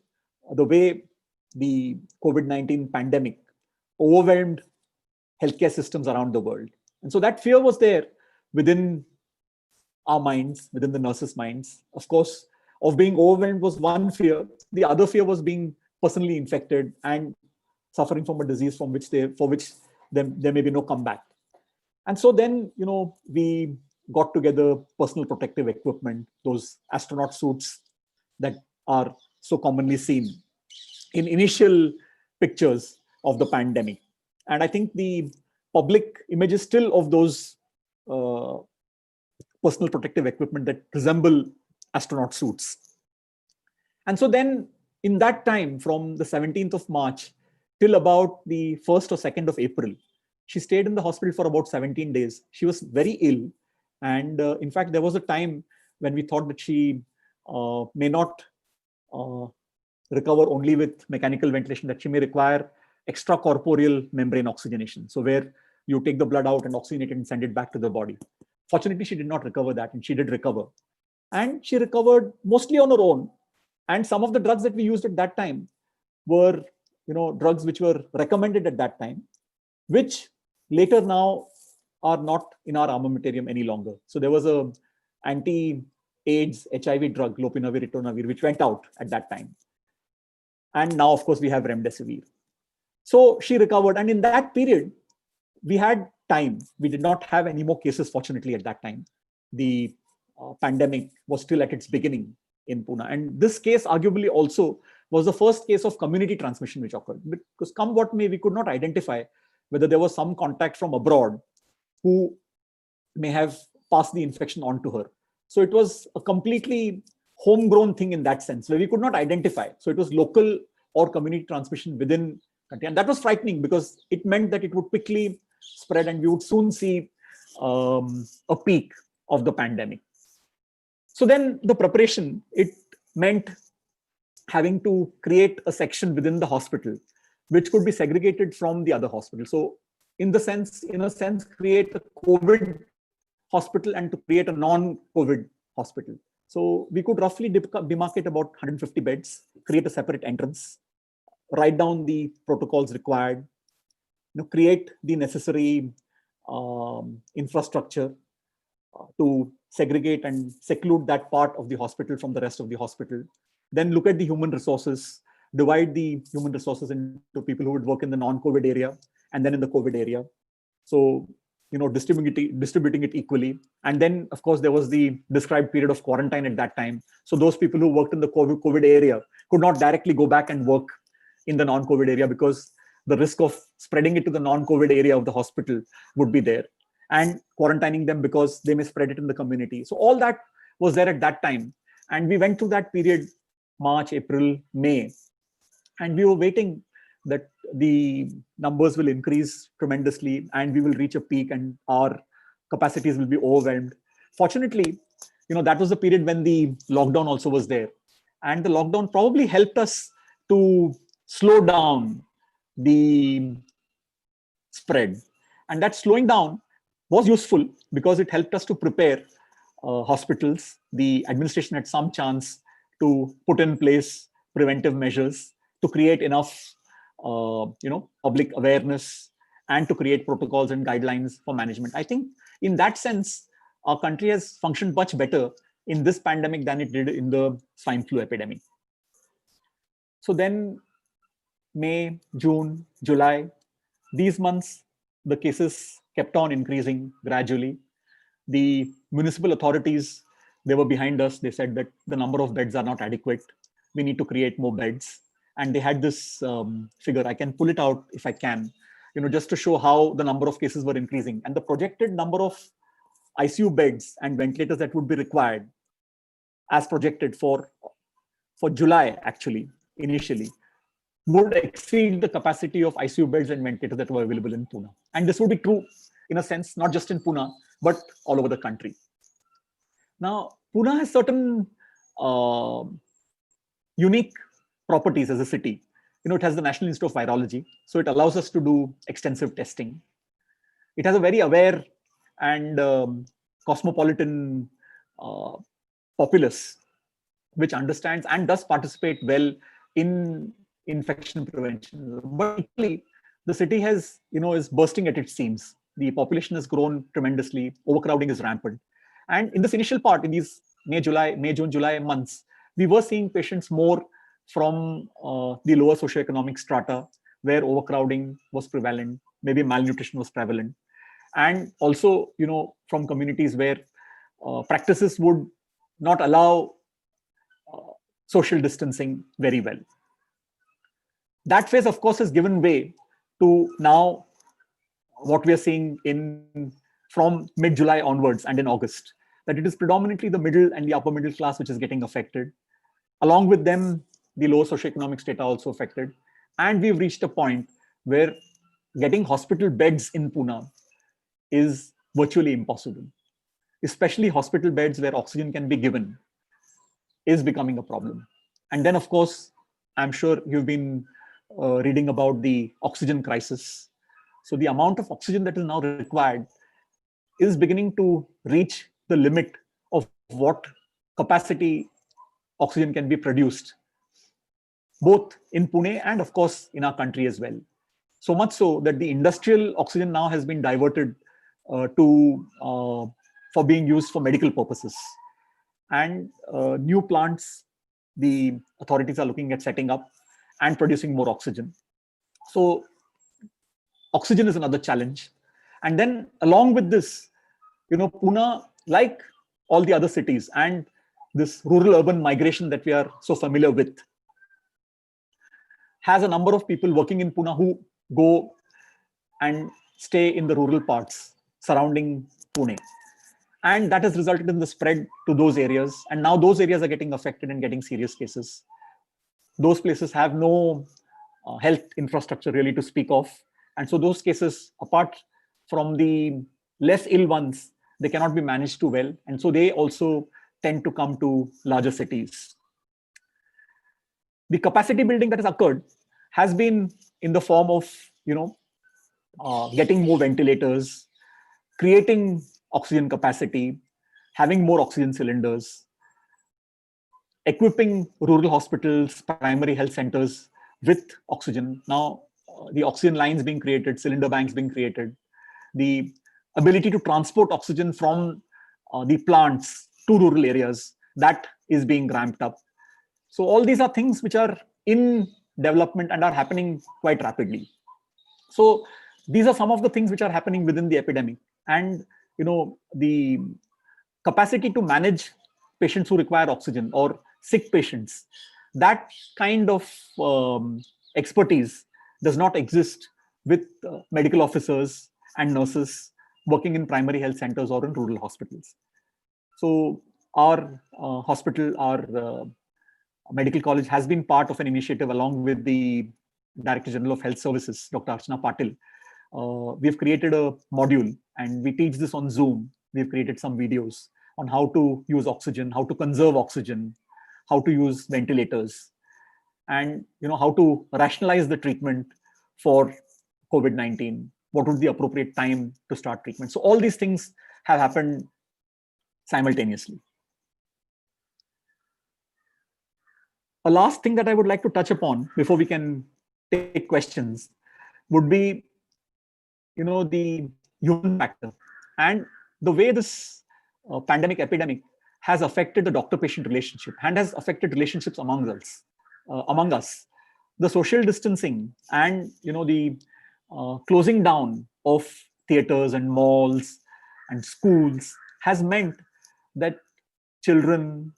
the way the COVID-19 pandemic overwhelmed healthcare systems around the world. And so that fear was there within our minds, within the nurses' minds. Of course, of being overwhelmed was one fear. The other fear was being personally infected and suffering from a disease for which there may be no comeback. And so then, we got together personal protective equipment, those astronaut suits that are so commonly seen in initial pictures of the pandemic. And I think the public image is still of those personal protective equipment that resemble astronaut suits. And so then in that time, from the 17th of March till about the 1st or 2nd of April, she stayed in the hospital for about 17 days. She was very ill. And in fact, there was a time when we thought that she may not recover only with mechanical ventilation, that she may require extracorporeal membrane oxygenation. So where you take the blood out and oxygenate it and send it back to the body. Fortunately, she did not recover that, and she did recover. And she recovered mostly on her own. And some of the drugs that we used at that time were, drugs which were recommended at that time, which later now are not in our armamentarium any longer. So there was a anti-AIDS HIV drug, lopinavir, ritonavir, which went out at that time. And now, of course, we have remdesivir. So she recovered. And in that period, we had time. We did not have any more cases, fortunately, at that time. The pandemic was still at its beginning in Pune. And this case arguably also was the first case of community transmission which occurred. Because come what may, we could not identify whether there was some contact from abroad who may have passed the infection on to her. So it was a completely homegrown thing in that sense, where we could not identify. So it was local or community transmission within country. And that was frightening because it meant that it would quickly spread and we would soon see a peak of the pandemic. So then the preparation, it meant having to create a section within the hospital, which could be segregated from the other hospital. So in a sense, create a COVID hospital and to create a non-COVID hospital. So we could roughly demarcate about 150 beds, create a separate entrance, write down the protocols required, create the necessary infrastructure to segregate and seclude that part of the hospital from the rest of the hospital. Then look at the human resources, divide the human resources into people who would work in the non-COVID area and then in the COVID area. So, distributing it equally. And then, of course, there was the described period of quarantine at that time. So those people who worked in the COVID area could not directly go back and work in the non-COVID area because the risk of spreading it to the non-COVID area of the hospital would be there, and quarantining them because they may spread it in the community. So all that was there at that time. And we went through that period, March, April, May, and we were waiting that the numbers will increase tremendously and we will reach a peak and our capacities will be overwhelmed. Fortunately, that was the period when the lockdown also was there. And the lockdown probably helped us to slow down the spread. And that slowing down was useful because it helped us to prepare hospitals. The administration had some chance to put in place preventive measures to create enough public awareness and to create protocols and guidelines for management. I think in that sense, our country has functioned much better in this pandemic than it did in the swine flu epidemic. So then May, June, July, these months, the cases kept on increasing gradually. The municipal authorities, they were behind us. They said that the number of beds are not adequate. We need to create more beds. And they had this figure. I can pull it out if I can, just to show how the number of cases were increasing. And the projected number of ICU beds and ventilators that would be required as projected for July, actually, initially, would exceed the capacity of ICU beds and ventilators that were available in Pune. And this would be true, in a sense, not just in Pune, but all over the country. Now, Pune has certain unique properties as a city. It has the National Institute of Virology, so it allows us to do extensive testing. It has a very aware and cosmopolitan populace, which understands and does participate well in infection prevention. But equally, the city has, is bursting at its seams. The population has grown tremendously. Overcrowding is rampant. And in this initial part, in these May, June, July months, we were seeing patients more from the lower socioeconomic strata where overcrowding was prevalent, maybe malnutrition was prevalent, and also, from communities where practices would not allow social distancing very well. That phase, of course, has given way to now what we are seeing from mid-July onwards and in August, that it is predominantly the middle and the upper middle class which is getting affected. Along with them, the low socioeconomic strata also affected. And we've reached a point where getting hospital beds in Pune is virtually impossible. Especially hospital beds where oxygen can be given is becoming a problem. And then, of course, I'm sure you've been reading about the oxygen crisis. So the amount of oxygen that is now required is beginning to reach the limit of what capacity oxygen can be produced, both in Pune and, of course, in our country as well. So much so that the industrial oxygen now has been diverted for being used for medical purposes. And new plants, the authorities are looking at setting up and producing more oxygen. So oxygen is another challenge. And then along with this, Pune, like all the other cities, and this rural-urban migration that we are so familiar with, has a number of people working in Pune who go and stay in the rural parts surrounding Pune. And that has resulted in the spread to those areas. And now those areas are getting affected and getting serious cases. Those places have no health infrastructure really to speak of. And so those cases, apart from the less ill ones, they cannot be managed too well. And so they also tend to come to larger cities. The capacity building that has occurred has been in the form of, getting more ventilators, creating oxygen capacity, having more oxygen cylinders, equipping rural hospitals, primary health centers with oxygen. Now, the oxygen lines being created, cylinder banks being created, the ability to transport oxygen from the plants to rural areas, that is being ramped up. So all these are things which are in development and are happening quite rapidly. So these are some of the things which are happening within the epidemic. And the capacity to manage patients who require oxygen or sick patients, that kind of expertise does not exist with medical officers and nurses working in primary health centers or in rural hospitals. So our hospital, our medical college has been part of an initiative along with the Director General of Health Services, Dr. Archana Patil. We've created a module and we teach this on Zoom. We've created some videos on how to use oxygen, how to conserve oxygen, how to use ventilators, and how to rationalize the treatment for COVID-19. What would be the appropriate time to start treatment? So all these things have happened simultaneously. A last thing that I would like to touch upon before we can take questions would be, the human factor and the way this pandemic epidemic has affected the doctor-patient relationship and has affected relationships among us. The social distancing and the closing down of theaters and malls and schools has meant that children,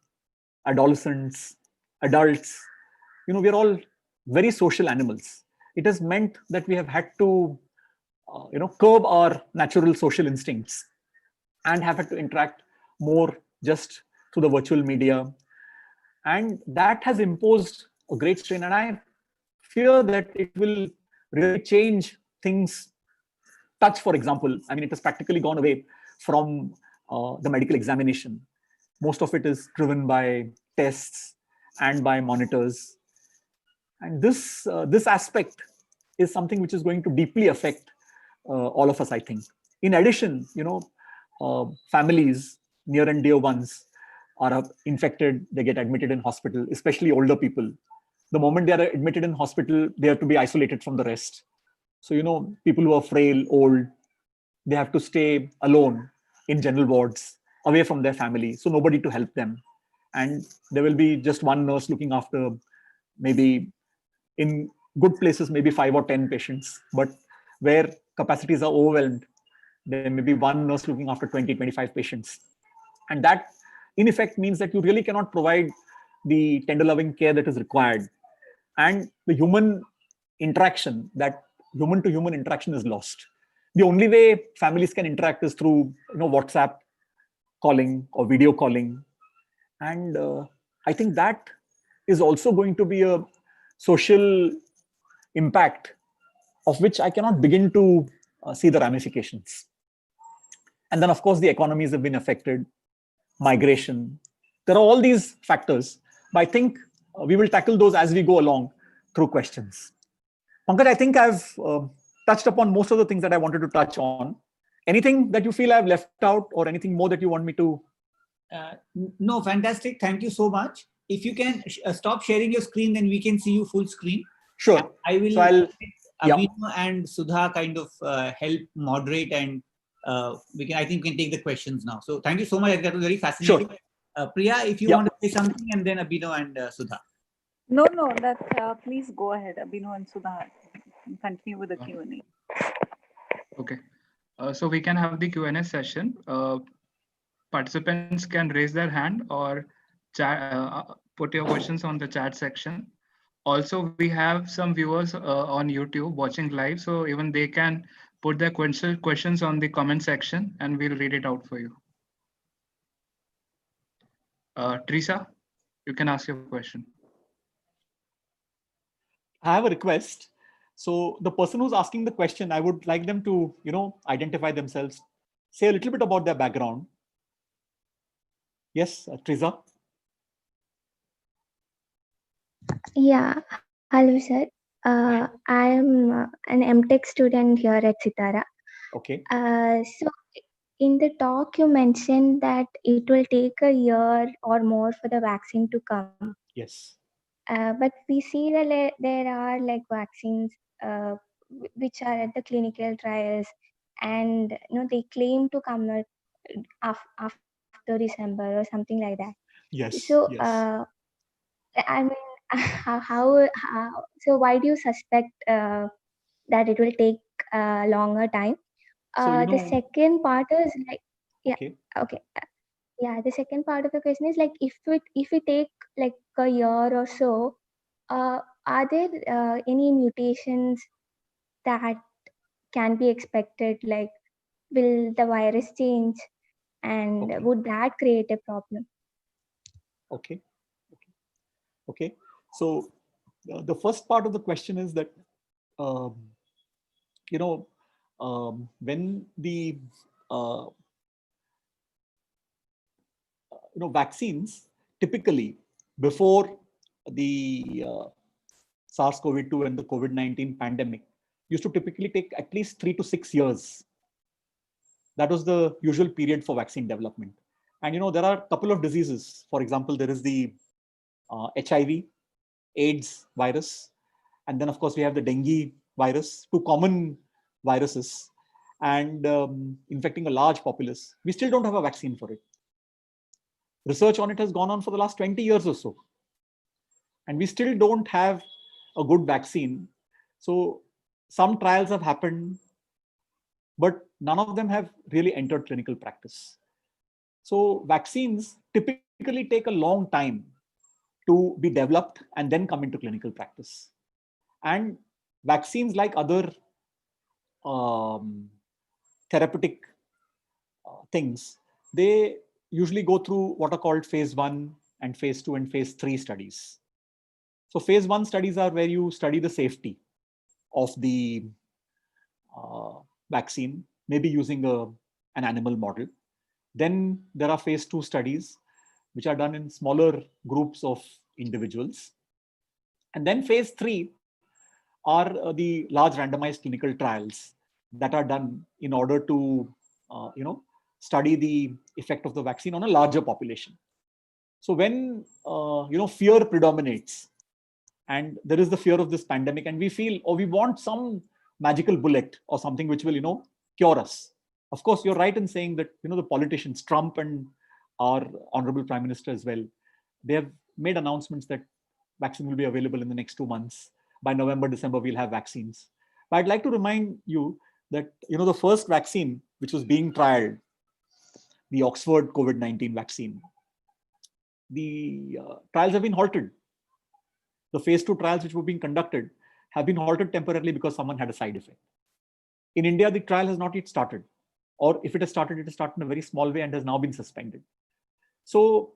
adolescents, adults, we are all very social animals. It has meant that we have had to curb our natural social instincts and have had to interact more just through the virtual media. And that has imposed a great strain. And I fear that it will really change things. Touch, for example, it has practically gone away from the medical examination. Most of it is driven by tests and by monitors. And this aspect is something which is going to deeply affect all of us, I think. In addition, families, near and dear ones, are infected, they get admitted in hospital, especially older people. The moment they are admitted in hospital, they have to be isolated from the rest. So, people who are frail, old, they have to stay alone in general wards, away from their family, so nobody to help them. And there will be just one nurse looking after maybe in good places, maybe 5 or 10 patients, but where capacities are overwhelmed, there may be one nurse looking after 20, 25 patients. And that in effect means that you really cannot provide the tender loving care that is required. And the human interaction, that human to human interaction is lost. The only way families can interact is through WhatsApp calling or video calling. And I think that is also going to be a social impact of which I cannot begin to see the ramifications. And then, of course, the economies have been affected, migration. There are all these factors, but I think we will tackle those as we go along through questions. Pankaj, I think I've touched upon most of the things that I wanted to touch on. Anything that you feel I've left out, or anything more that you want me to? No, fantastic. Thank you so much. If you can stop sharing your screen, then we can see you full screen. Sure. I will. So Abhinav and Sudha kind of help moderate, and I think we can take the questions now. So thank you so much. That was very fascinating. Sure. Priya, if you want to say something, and then Abhinav and Sudha. No, that please go ahead, Abhinav and Sudha. Continue with the Q&A. Okay. So we can have the Q&A session. Participants can raise their hand or put your questions on the chat section. Also, we have some viewers on YouTube watching live, so even they can put their questions on the comment section and we'll read it out for you. Teresa, you can ask your question. I have a request. So the person who's asking the question, I would like them to, identify themselves, say a little bit about their background. Yes, Teresa. Yeah, hello sir. I am an MTech student here at Sitara. Okay. So in the talk you mentioned that it will take a year or more for the vaccine to come. Yes. But we see that there are like vaccines which are at the clinical trials, and they claim to come after December or something like that. Yes. So yes. I mean, how so why do you suspect that it will take a longer time? The second part is like, okay. Yeah, the second part of the question is like, if we take like a year or so, are there any mutations that can be expected? Like, will the virus change, and would that create a problem? Okay. So the first part of the question is that, when the vaccines typically before the SARS-CoV-2 and the COVID-19 pandemic used to typically take at least 3 to 6 years. That was the usual period for vaccine development. And there are a couple of diseases. For example, there is the HIV, AIDS virus, and then of course we have the dengue virus, 2 common viruses, and infecting a large populace. We still don't have a vaccine for it. Research on it has gone on for the last 20 years or so, and we still don't have a good vaccine. So some trials have happened, but none of them have really entered clinical practice. So vaccines typically take a long time to be developed and then come into clinical practice. And vaccines, like other therapeutic things, they usually go through what are called phase 1 and phase 2 and phase 3 studies. So phase 1 studies are where you study the safety of the vaccine, maybe using an animal model. Then there are phase 2 studies, which are done in smaller groups of individuals. And then phase 3 are the large randomized clinical trials that are done in order to, study the effect of the vaccine on a larger population. So when, fear predominates, and there is the fear of this pandemic, and we feel, we want some magical bullet or something which will, cure us. Of course, you're right in saying that, the politicians, Trump and our honorable Prime Minister as well, they have made announcements that vaccine will be available in the next 2 months. By November, December, we'll have vaccines. But I'd like to remind you that, the first vaccine which was being trialed, the Oxford COVID-19 vaccine, the trials have been halted. The phase 2 trials which were being conducted have been halted temporarily because someone had a side effect. In India, the trial has not yet started. Or if it has started, it has started in a very small way and has now been suspended. So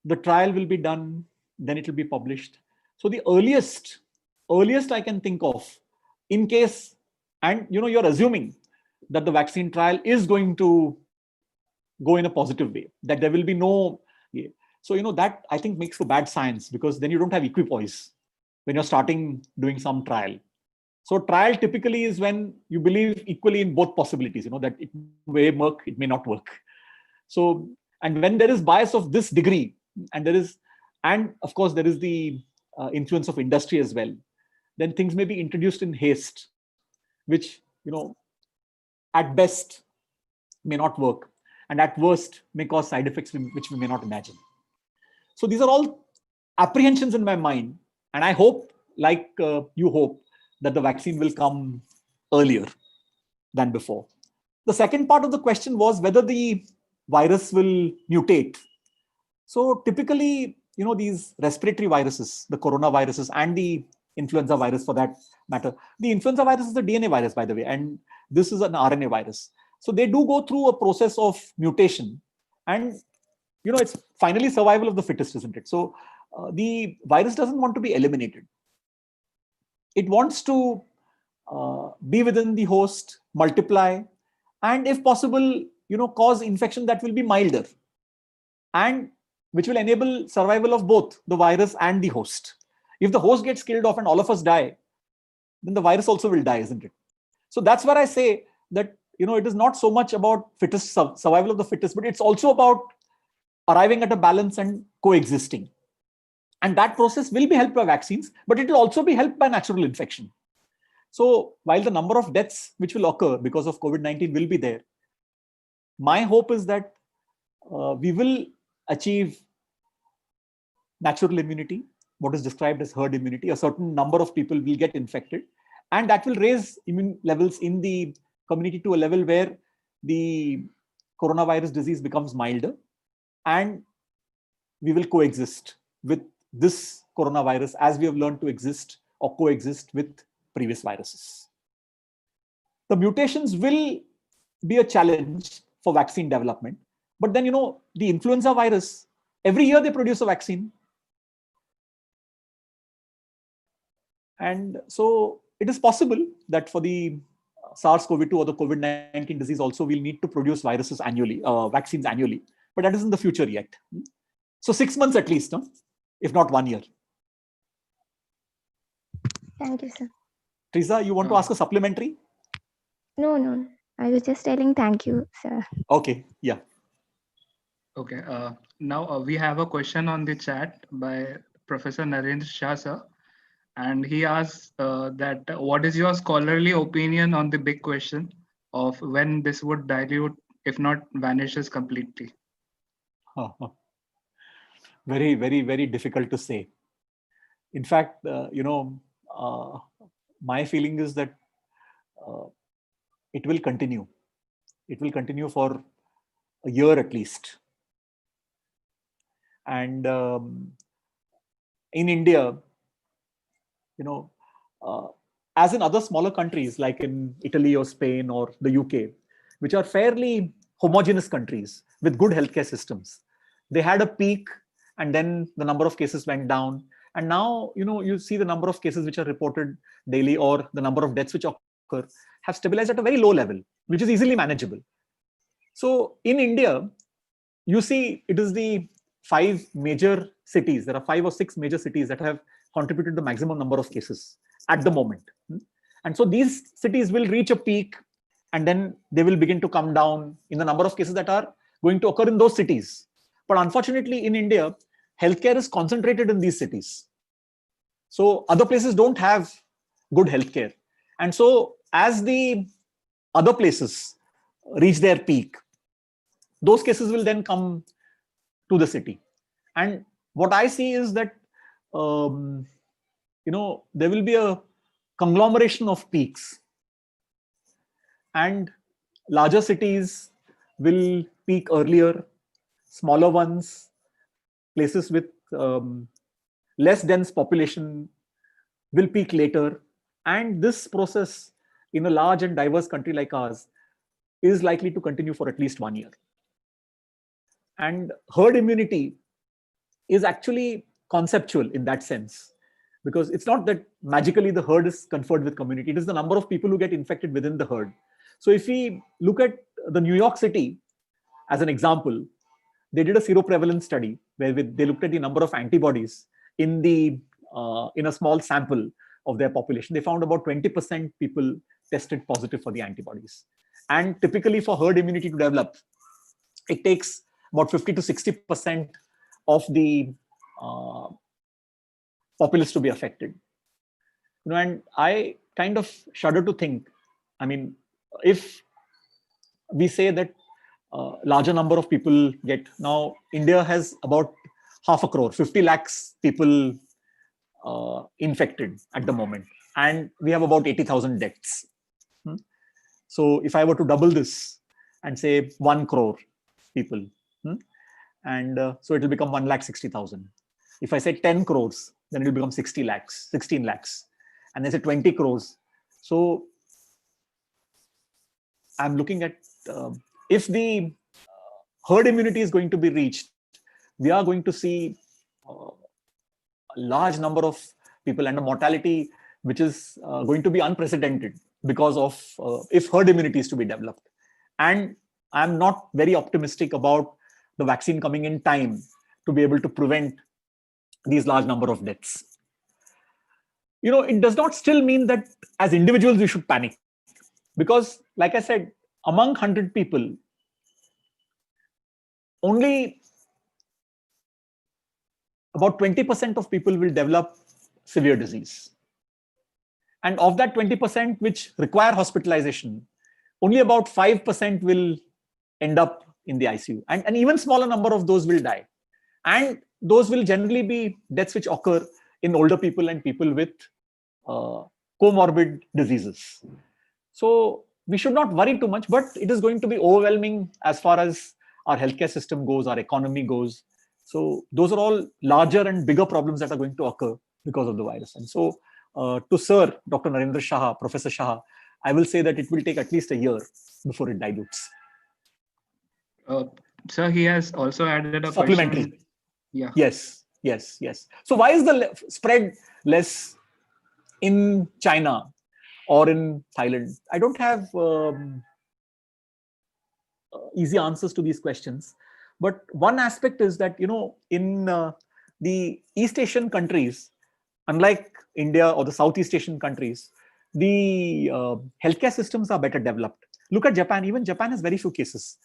the trial will be done, then it will be published. So the earliest I can think of, in case, and you're assuming that the vaccine trial is going to go in a positive way, that there will be no. So that I think makes for bad science, because then you don't have equipoise when you're starting doing some trial. So trial typically is when you believe equally in both possibilities, that it may work, it may not work. So, and when there is bias of this degree, and of course there is the influence of industry as well, then things may be introduced in haste, which, at best may not work, and at worst may cause side effects which we may not imagine. So these are all apprehensions in my mind, and I hope, like you hope, that the vaccine will come earlier than before. The second part of the question was whether the virus will mutate. So typically, these respiratory viruses, the coronaviruses and the influenza virus for that matter, the influenza virus is a DNA virus, by the way, and this is an RNA virus. So they do go through a process of mutation, and it's finally survival of the fittest, isn't it? So the virus doesn't want to be eliminated. It wants to be within the host, multiply, and if possible, cause infection that will be milder, and which will enable survival of both the virus and the host. If the host gets killed off and all of us die, then the virus also will die, isn't it? So that's where I say that, it is not so much about fittest, survival of the fittest, but it's also about arriving at a balance and coexisting. And that process will be helped by vaccines, but it will also be helped by natural infection. So while the number of deaths which will occur because of COVID-19 will be there, my hope is that we will achieve natural immunity, what is described as herd immunity. A certain number of people will get infected, and that will raise immune levels in the community to a level where the coronavirus disease becomes milder, and we will coexist with this coronavirus as we have learned to exist or coexist with previous viruses. The mutations will be a challenge for vaccine development, but then, the influenza virus, every year they produce a vaccine. And so it is possible that for the SARS-CoV-2 or the COVID-19 disease also, we'll need to produce viruses annually, vaccines annually, but that is in the future yet. So 6 months at least, if not 1 year. Thank you, sir. Teresa, you want to ask a supplementary? No. I was just telling thank you, sir. Okay, yeah. Okay, now we have a question on the chat by Professor Narendra Shah, sir. And he asks that what is your scholarly opinion on the big question of when this would dilute, if not vanishes completely? Very, very, very difficult to say. In fact, my feeling is that it will continue. It will continue for a year at least. And in India, as in other smaller countries like in Italy or Spain or the UK, which are fairly homogeneous countries with good healthcare systems, they had a peak and then the number of cases went down. And now, you see the number of cases which are reported daily or the number of deaths which occur have stabilized at a very low level, which is easily manageable. So in India, you see it is the 5 major cities. There are 5 or 6 major cities that have contributed the maximum number of cases at the moment. And so these cities will reach a peak and then they will begin to come down in the number of cases that are going to occur in those cities. But unfortunately in India, healthcare is concentrated in these cities. So other places don't have good healthcare. And so as the other places reach their peak, those cases will then come to the city. And what I see is that there will be a conglomeration of peaks, and larger cities will peak earlier, smaller ones, places with less dense population will peak later. And this process in a large and diverse country like ours is likely to continue for at least 1 year. And herd immunity is actually conceptual in that sense, because it's not that magically the herd is conferred with community. It is the number of people who get infected within the herd. So if we look at the New York City as an example, they did a seroprevalence study where they looked at the number of antibodies in a small sample of their population. They found about 20% people tested positive for the antibodies. And typically for herd immunity to develop, it takes about 50 to 60% of the populace to be affected. And I kind of shudder to think, I mean, if we say that larger number of people get, now India has about 500 crore, 50 lakhs people infected at the moment, and we have about 80,000 deaths. So if I were to double this and say 1 crore people, and so it will become 1,60,000. If I say 10 crores, then it will become 16 lakhs, and then say 20 crores. So I'm looking at if the herd immunity is going to be reached, we are going to see a large number of people and a mortality which is going to be unprecedented because of if herd immunity is to be developed. And I'm not very optimistic about the vaccine coming in time to be able to prevent these large number of deaths. It does not still mean that as individuals we should panic, because like I said, among 100 people, only about 20% of people will develop severe disease. And of that 20% which require hospitalization, only about 5% will end up in the ICU. And an even smaller number of those will die. And those will generally be deaths which occur in older people and people with comorbid diseases. So we should not worry too much, but it is going to be overwhelming as far as our healthcare system goes, our economy goes. So those are all larger and bigger problems that are going to occur because of the virus. And so to Sir Dr. Narendra Shah, Professor Shah, I will say that it will take at least a year before it dilutes. Sir, he has also added a supplementary question. Yeah. Yes. So why is the spread less in China or in Thailand? I don't have easy answers to these questions, but one aspect is that in the East Asian countries, unlike India or the Southeast Asian countries, the healthcare systems are better developed. Look at Japan. Even Japan has very few cases.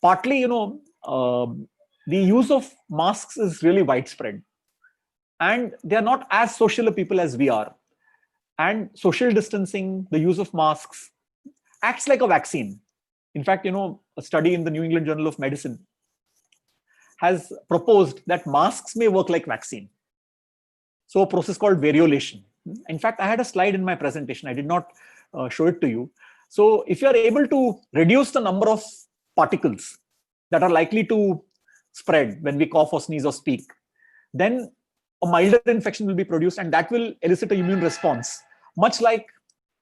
Partly, the use of masks is really widespread, and they are not as social a people as we are. And social distancing, the use of masks, acts like a vaccine. In fact, a study in the New England Journal of Medicine has proposed that masks may work like vaccine. So a process called variolation. In fact, I had a slide in my presentation. I did not show it to you. So if you are able to reduce the number of particles that are likely to spread when we cough or sneeze or speak, then a milder infection will be produced, and that will elicit an immune response, much like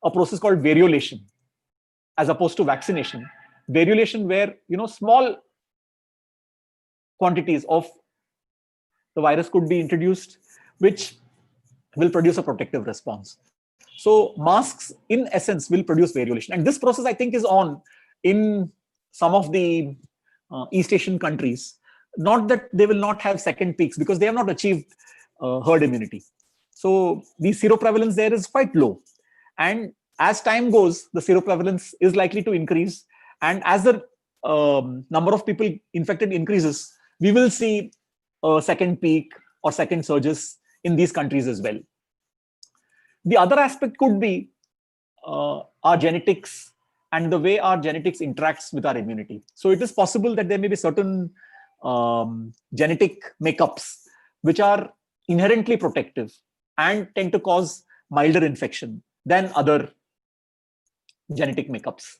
a process called variolation, as opposed to vaccination. Variolation, where small quantities of the virus could be introduced, which will produce a protective response. So masks, in essence, will produce variolation, and this process, I think, is on in some of the East Asian countries. Not that they will not have second peaks, because they have not achieved herd immunity. So the seroprevalence there is quite low. And as time goes, the seroprevalence is likely to increase. And as the number of people infected increases, we will see a second peak or second surges in these countries as well. The other aspect could be our genetics and the way our genetics interacts with our immunity. So it is possible that there may be certain genetic makeups which are inherently protective and tend to cause milder infection than other genetic makeups.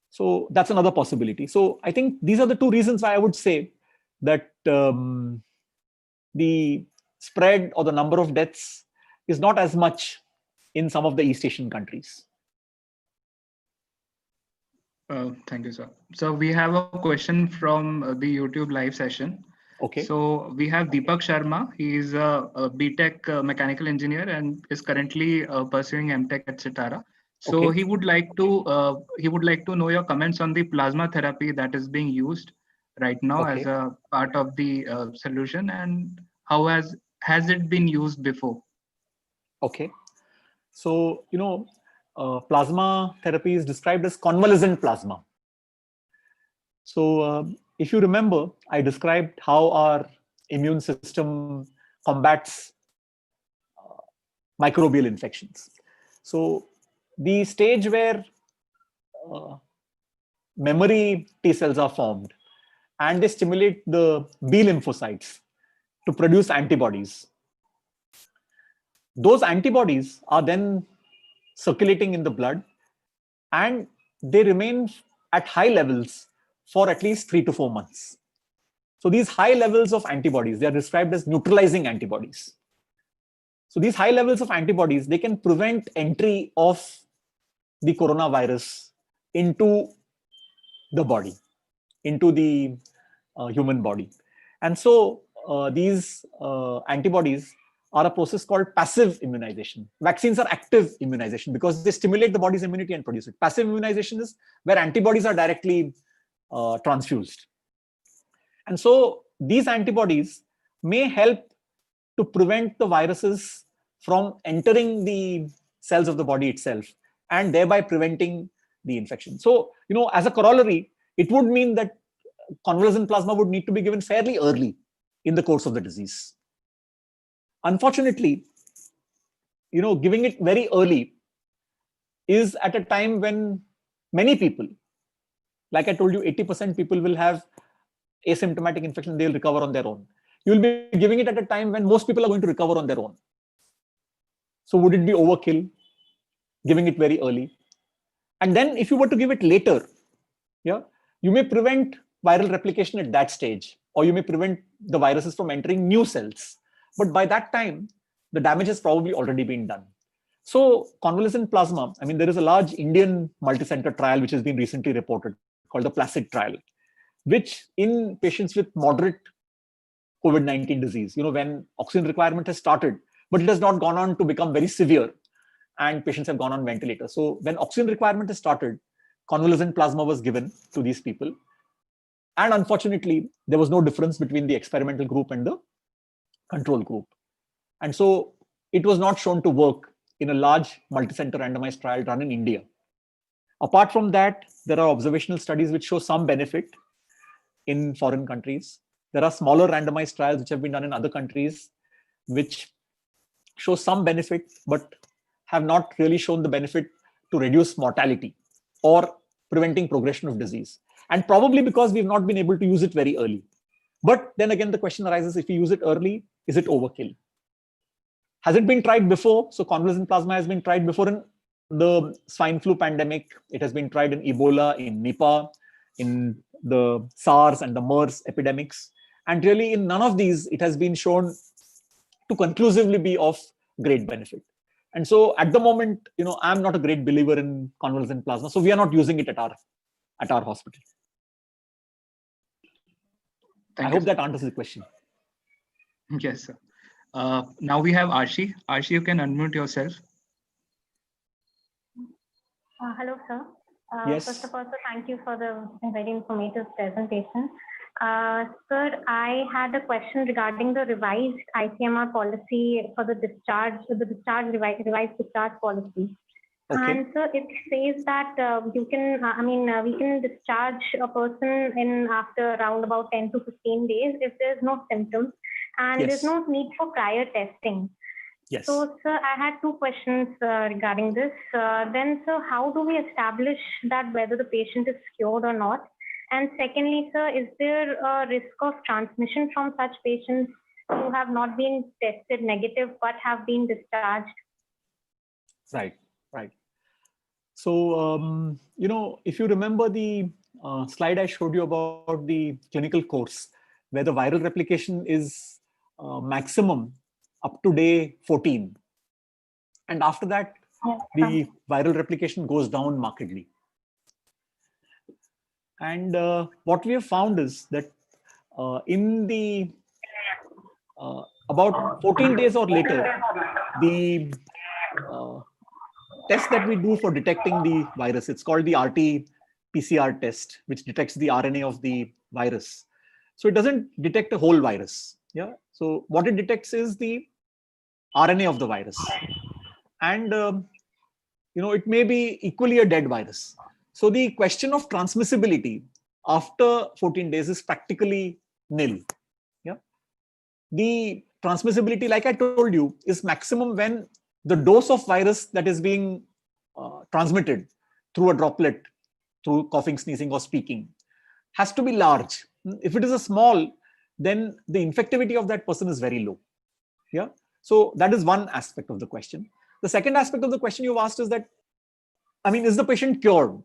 So that's another possibility. So I think these are the two reasons why I would say that the spread or the number of deaths is not as much in some of the East Asian countries. Thank you, sir. So we have a question from the YouTube live session. Okay. So we have Deepak Sharma. He is a BTech mechanical engineer and is currently pursuing MTech at Sitara. So Okay. he would like to know your comments on the plasma therapy that is being used right now as a part of the solution, and how has it been used before? Okay. So, plasma therapy is described as convalescent plasma. So, if you remember, I described how our immune system combats microbial infections. So, the stage where memory T cells are formed and they stimulate the B lymphocytes to produce antibodies. Those antibodies are then circulating in the blood and they remain at high levels for at least 3 to 4 months. So these high levels of antibodies, they are described as neutralizing antibodies. So these high levels of antibodies, they can prevent entry of the coronavirus into the body, into the human body. And so these antibodies are a process called passive immunization. Vaccines are active immunization because they stimulate the body's immunity and produce it. Passive immunization is where antibodies are directly transfused. And so these antibodies may help to prevent the viruses from entering the cells of the body itself and thereby preventing the infection. So, as a corollary, it would mean that convalescent plasma would need to be given fairly early in the course of the disease. Unfortunately, giving it very early is at a time when many people, like I told you, 80% people will have asymptomatic infection, they'll recover on their own. You'll be giving it at a time when most people are going to recover on their own. So would it be overkill, giving it very early? And then if you were to give it later, you may prevent viral replication at that stage, or you may prevent the viruses from entering new cells. But by that time, the damage has probably already been done. So convalescent plasma, there is a large Indian multi-center trial which has been recently reported called the PLACID trial, which in patients with moderate COVID-19 disease, when oxygen requirement has started, but it has not gone on to become very severe and patients have gone on ventilators. So when oxygen requirement has started, convalescent plasma was given to these people. And unfortunately, there was no difference between the experimental group and the control group. And so it was not shown to work in a large multi-center randomized trial run in India. Apart from that, there are observational studies which show some benefit in foreign countries. There are smaller randomized trials which have been done in other countries which show some benefit, but have not really shown the benefit to reduce mortality or preventing progression of disease. And probably because we've not been able to use it very early. But then again, the question arises, if you use it early, is it overkill? Has it been tried before? So convalescent plasma has been tried before in the swine flu pandemic. It has been tried in Ebola, in Nipah, in the SARS and the MERS epidemics. And really in none of these, it has been shown to conclusively be of great benefit. And so at the moment, I'm not a great believer in convalescent plasma. So we are not using it at our hospital. I hope that answers the question. Yes, sir. Now we have Arshi. Arshi, you can unmute yourself. Hello, sir. Yes. First of all, sir, thank you for the very informative presentation. Sir, I had a question regarding the revised ICMR policy for the revised discharge policy. Okay. And so it says that we can discharge a person in after around about 10 to 15 days if there's no symptoms and Yes. there's no need for prior testing. Yes. So, sir, I had two questions regarding this. Then, sir, how do we establish that whether the patient is cured or not? And secondly, sir, is there a risk of transmission from such patients who have not been tested negative but have been discharged? Right, right. So, if you remember the slide I showed you about the clinical course, where the viral replication is maximum up to day 14. And after that, the viral replication goes down markedly. And what we have found is that in the about 14 days or later, the test that we do for detecting the virus, it's called the RT-PCR test, which detects the RNA of the virus. So it doesn't detect a whole virus. Yeah. So what it detects is the RNA of the virus, and it may be equally a dead virus. So the question of transmissibility after 14 days is practically nil. Yeah. The transmissibility, like I told you, is maximum when the dose of virus that is being transmitted through a droplet, through coughing, sneezing, or speaking, has to be large. If it is a small, then the infectivity of that person is very low. Yeah. So that is one aspect of the question. The second aspect of the question you've asked is that, is the patient cured?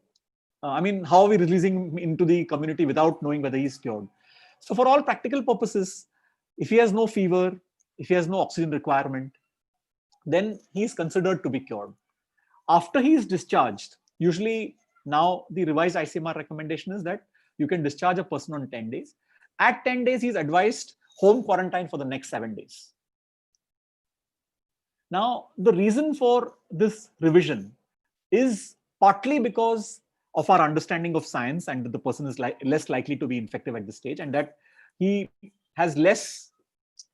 How are we releasing him into the community without knowing whether he's cured? So for all practical purposes, if he has no fever, if he has no oxygen requirement, then he is considered to be cured. After he is discharged, usually now the revised ICMR recommendation is that you can discharge a person on 10 days. At 10 days, he's advised home quarantine for the next 7 days. Now, the reason for this revision is partly because of our understanding of science and that the person is less likely to be infective at this stage, and that he has less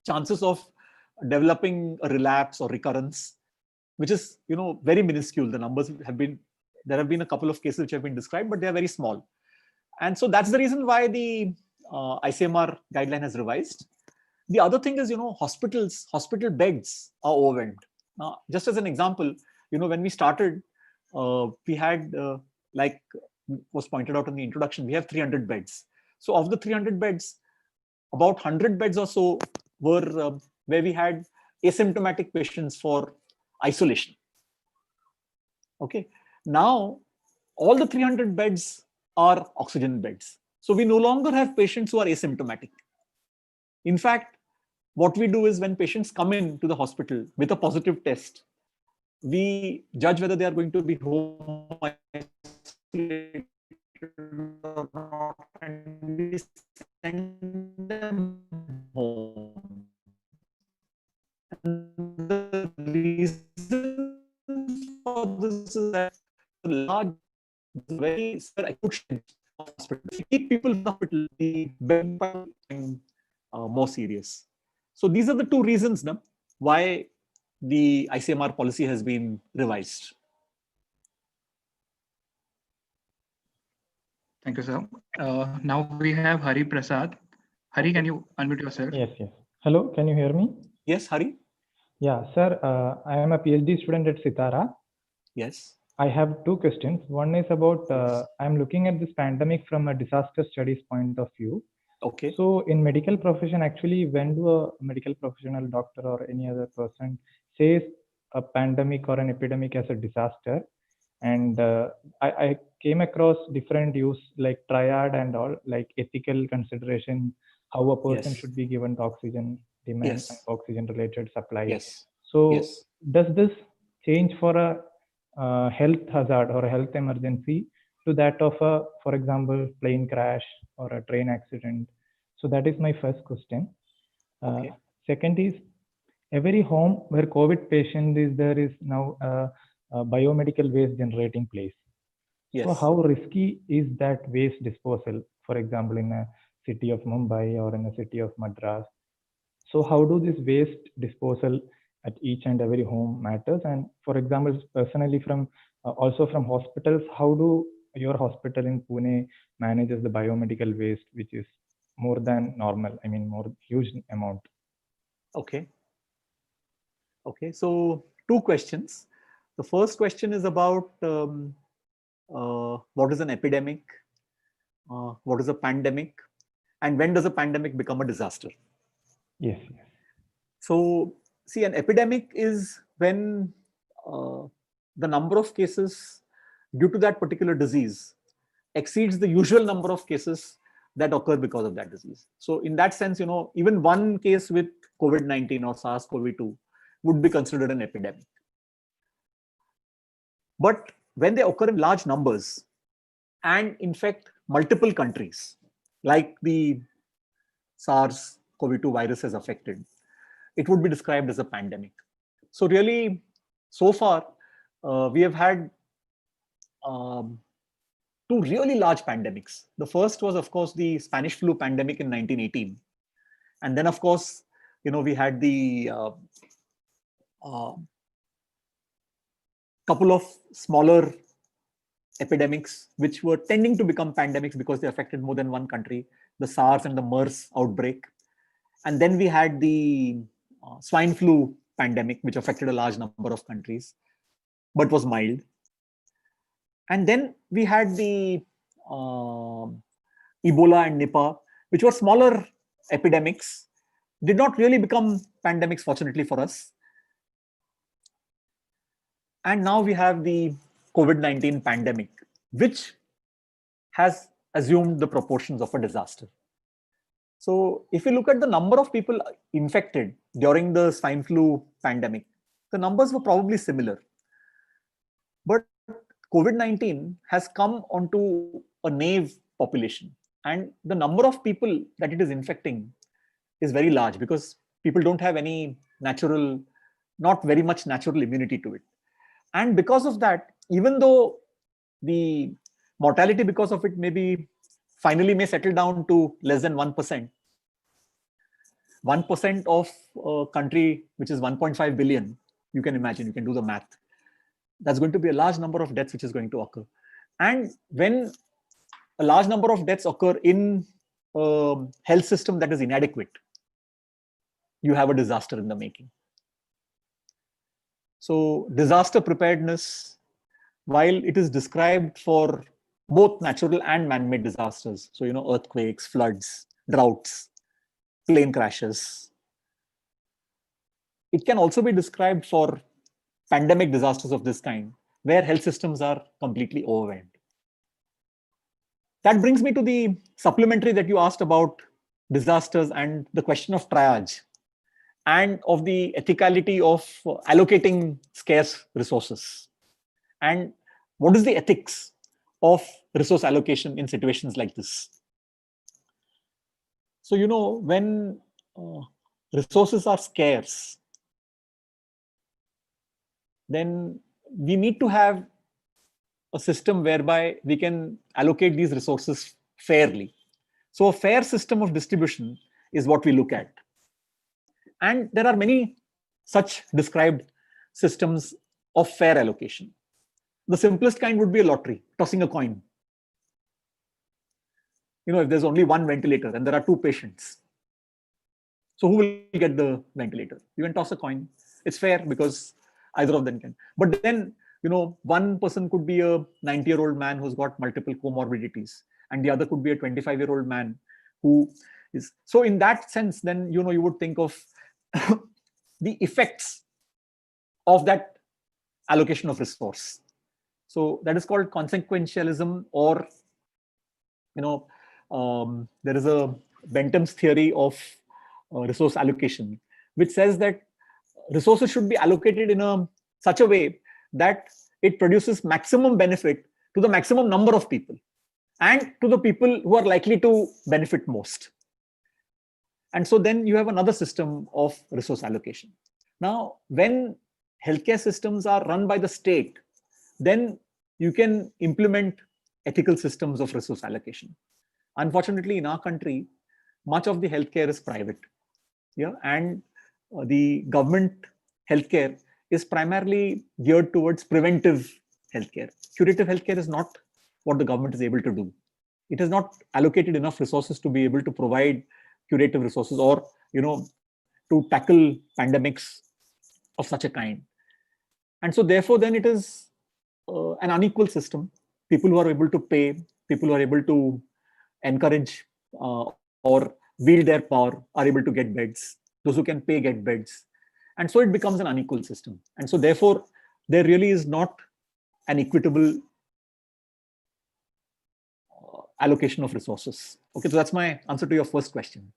chances of developing a relapse or recurrence, which is very minuscule. The numbers there have been a couple of cases which have been described, but they are very small. And so that's the reason why the ICMR guideline has revised. The other thing is, hospital beds are overwhelmed. Now, just as an example, when we started, we had, like was pointed out in the introduction, we have 300 beds. So of the 300 beds, about 100 beds or so were where we had asymptomatic patients for isolation. Okay. Now, all the 300 beds are oxygen beds. So we no longer have patients who are asymptomatic. In fact, what we do is when patients come in to the hospital with a positive test, we judge whether they are going to be home isolated or not, and we send them home. And the reason for this is that very acute hospital. If you keep people in the hospital, the bed is more serious. So these are the two reasons why the ICMR policy has been revised. Thank you, sir. Now we have Hari Prasad. Hari, can you unmute yourself? Yes. Hello, can you hear me? Yes, Hari. Yeah, sir. I am a PhD student at Sitara. Yes. I have two questions. One is about, I'm looking at this pandemic from a disaster studies point of view. Okay. So in medical profession, actually, when do a medical professional, doctor or any other person says a pandemic or an epidemic as a disaster? And I came across different views like triad and all, like ethical consideration, how a person should be given the oxygen demand and oxygen related supply. Yes. So does this change for a health hazard or a health emergency to that of a, for example, plane crash or a train accident? So that is my first question. Second is, every home where COVID patient is there is now a biomedical waste generating place. So how risky is that waste disposal, for example, in a city of Mumbai or in a city of Madras? So how do this waste disposal at each and every home matters? And for example, personally from also from hospitals, how do your hospital in Pune manages the biomedical waste, which is more than normal, more huge amount? Okay, so two questions. The first question is about what is an epidemic, what is a pandemic, and when does a pandemic become a disaster? Yes. So see, an epidemic is when the number of cases due to that particular disease exceeds the usual number of cases that occur because of that disease. So in that sense, even one case with COVID-19 or SARS-CoV-2 would be considered an epidemic. But when they occur in large numbers and infect multiple countries, like the SARS-CoV-2 virus has affected, it would be described as a pandemic. So really, so far, we have had two really large pandemics. The first was, of course, the Spanish flu pandemic in 1918. And then, of course, we had the couple of smaller epidemics, which were tending to become pandemics because they affected more than one country, the SARS and the MERS outbreak. And then we had the swine flu pandemic, which affected a large number of countries, but was mild. And then we had the Ebola and Nipah, which were smaller epidemics, did not really become pandemics, fortunately for us. And now we have the COVID-19 pandemic, which has assumed the proportions of a disaster. So if you look at the number of people infected during the swine flu pandemic, the numbers were probably similar. But COVID-19 has come onto a naive population, and the number of people that it is infecting is very large because people don't have any natural, not very much natural immunity to it. And because of that, even though the mortality because of it finally may settle down to less than 1%, 1% of a country which is 1.5 billion, you can imagine, you can do the math. That's going to be a large number of deaths which is going to occur. And when a large number of deaths occur in a health system that is inadequate, you have a disaster in the making. So disaster preparedness, while it is described for both natural and man-made disasters, so earthquakes, floods, droughts, plane crashes, it can also be described for pandemic disasters of this kind, where health systems are completely overwhelmed. That brings me to the supplementary that you asked about disasters and the question of triage and of the ethicality of allocating scarce resources. And what is the ethics of resource allocation in situations like this? So, when resources are scarce, then we need to have a system whereby we can allocate these resources fairly. So a fair system of distribution is what we look at. And there are many such described systems of fair allocation. The simplest kind would be a lottery, tossing a coin. If there's only one ventilator and there are two patients, so who will get the ventilator? You can toss a coin. It's fair because either of them can. But then, one person could be a 90-year-old man who's got multiple comorbidities, and the other could be a 25-year-old man who is. So in that sense, then, you would think of the effects of that allocation of resource. So that is called consequentialism, or, there is a Bentham's theory of resource allocation, which says that resources should be allocated in such a way that it produces maximum benefit to the maximum number of people and to the people who are likely to benefit most. And so then you have another system of resource allocation. Now, when healthcare systems are run by the state, then you can implement ethical systems of resource allocation. Unfortunately, in our country, much of the healthcare is private. And the government healthcare is primarily geared towards preventive healthcare. Curative healthcare is not what the government is able to do. It has not allocated enough resources to be able to provide curative resources or, to tackle pandemics of such a kind. And so therefore, then it is an unequal system. People who are able to pay, people who are able to encourage or wield their power are able to get beds. Those who can pay get beds. And so it becomes an unequal system. And so therefore, there really is not an equitable allocation of resources. Okay, so that's my answer to your first question.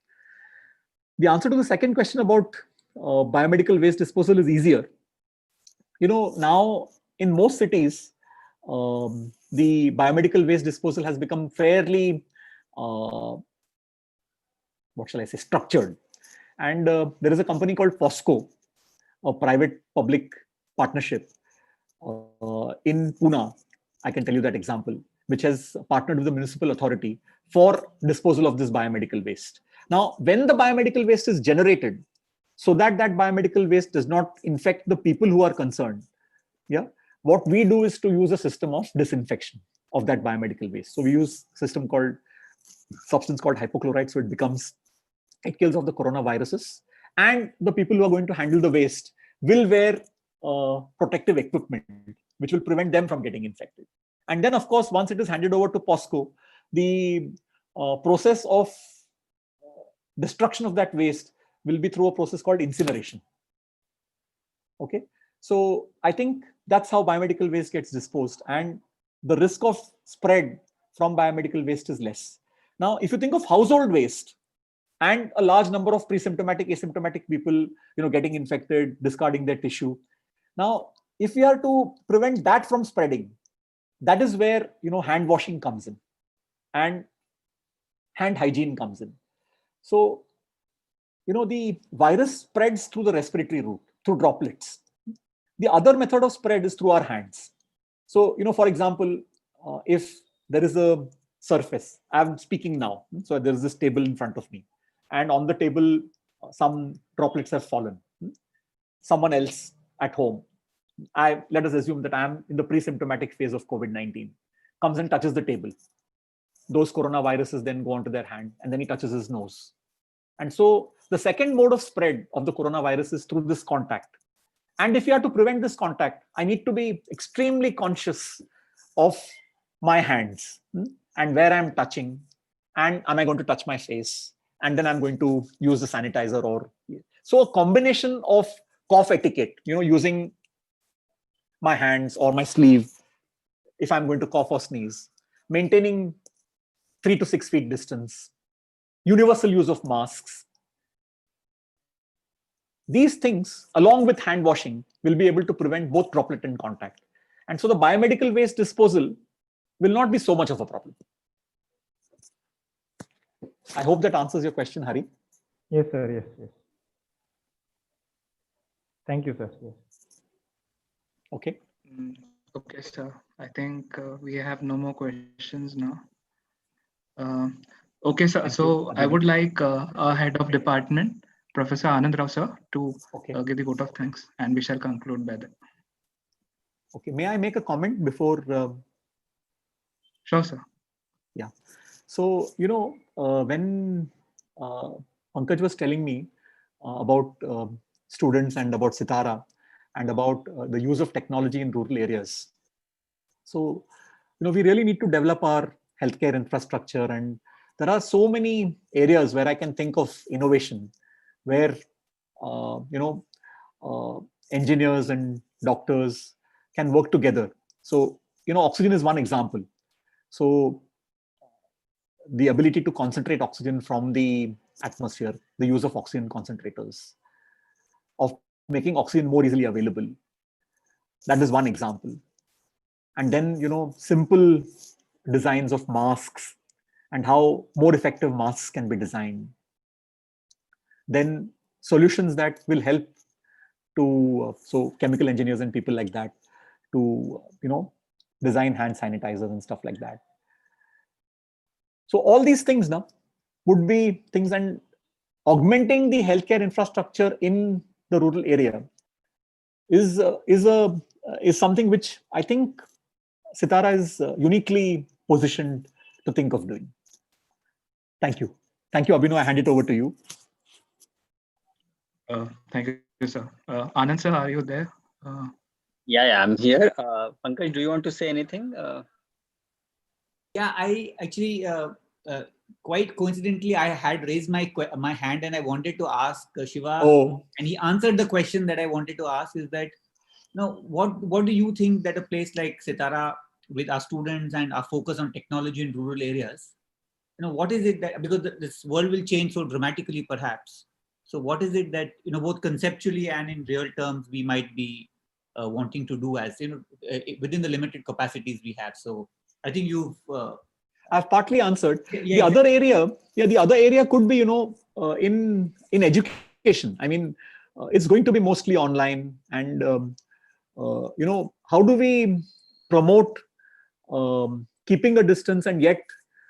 The answer to the second question about biomedical waste disposal is easier. Now in most cities, the biomedical waste disposal has become fairly, structured. And there is a company called POSCO, a private-public partnership in Pune. I can tell you that example, which has partnered with the municipal authority for disposal of this biomedical waste. Now, when the biomedical waste is generated, so that biomedical waste does not infect the people who are concerned, what we do is to use a system of disinfection of that biomedical waste. So we use substance called hypochlorite, so it kills off the coronaviruses, and the people who are going to handle the waste will wear protective equipment, which will prevent them from getting infected. And then, of course, once it is handed over to POSCO, the process of destruction of that waste will be through a process called incineration. Okay, so I think that's how biomedical waste gets disposed, and the risk of spread from biomedical waste is less. Now, if you think of household waste and a large number of pre-symptomatic, asymptomatic people, getting infected, discarding their tissue. Now, if we are to prevent that from spreading, that is where, hand washing comes in and hand hygiene comes in. So, the virus spreads through the respiratory route, through droplets. The other method of spread is through our hands. So, for example, if there is a surface, I'm speaking now, so there is this table in front of me, and on the table, some droplets have fallen. Someone else at home, let us assume that I'm in the pre-symptomatic phase of COVID-19, comes and touches the table. Those coronaviruses then go onto their hand, and then he touches his nose. And so the second mode of spread of the coronavirus is through this contact. And if you have to prevent this contact, I need to be extremely conscious of my hands and where I'm touching, and am I going to touch my face? And then I'm going to use the sanitizer. So a combination of cough etiquette, using my hands or my sleeve if I'm going to cough or sneeze, maintaining 3 to 6 feet distance, universal use of masks. These things, along with hand washing, will be able to prevent both droplet and contact. And so the biomedical waste disposal will not be so much of a problem. I hope that answers your question, Hari. Yes, sir. Yes. Thank you, sir. Yes. Okay. Okay, sir. I think we have no more questions now. Okay, sir. So I would like our head of department, Professor Anand Rao, sir, to give the vote of thanks, and we shall conclude by that. Okay. May I make a comment before? Sure, sir. Yeah. So, when Pankaj was telling me about students and about Sitara and about the use of technology in rural areas. So, we really need to develop our healthcare infrastructure, and there are so many areas where I can think of innovation, where engineers and doctors can work together. So, oxygen is one example. So the ability to concentrate oxygen from the atmosphere, the use of oxygen concentrators, of making oxygen more easily available. That is one example. And then, simple designs of masks and how more effective masks can be designed. Then solutions that will help to, so chemical engineers and people like that, to, design hand sanitizers and stuff like that. So all these things now would be things, and augmenting the healthcare infrastructure in the rural area is something which I think Sitara is uniquely positioned to think of doing. Thank you. Thank you, Abhinav. I hand it over to you. Thank you, sir. Anand, sir, are you there? Yeah, I'm here. Pankaj, do you want to say anything? Yeah, I actually quite coincidentally, I had raised my hand and I wanted to ask Shiva, and he answered the question that I wanted to ask. Is that, what do you think that a place like Sitara, with our students and our focus on technology in rural areas, what is it that, because this world will change so dramatically perhaps, so what is it that, both conceptually and in real terms, we might be wanting to do as, within the limited capacities we have? So I think I've partly answered. Yeah, The other area could be, in education. I mean, it's going to be mostly online, and how do we promote keeping a distance and yet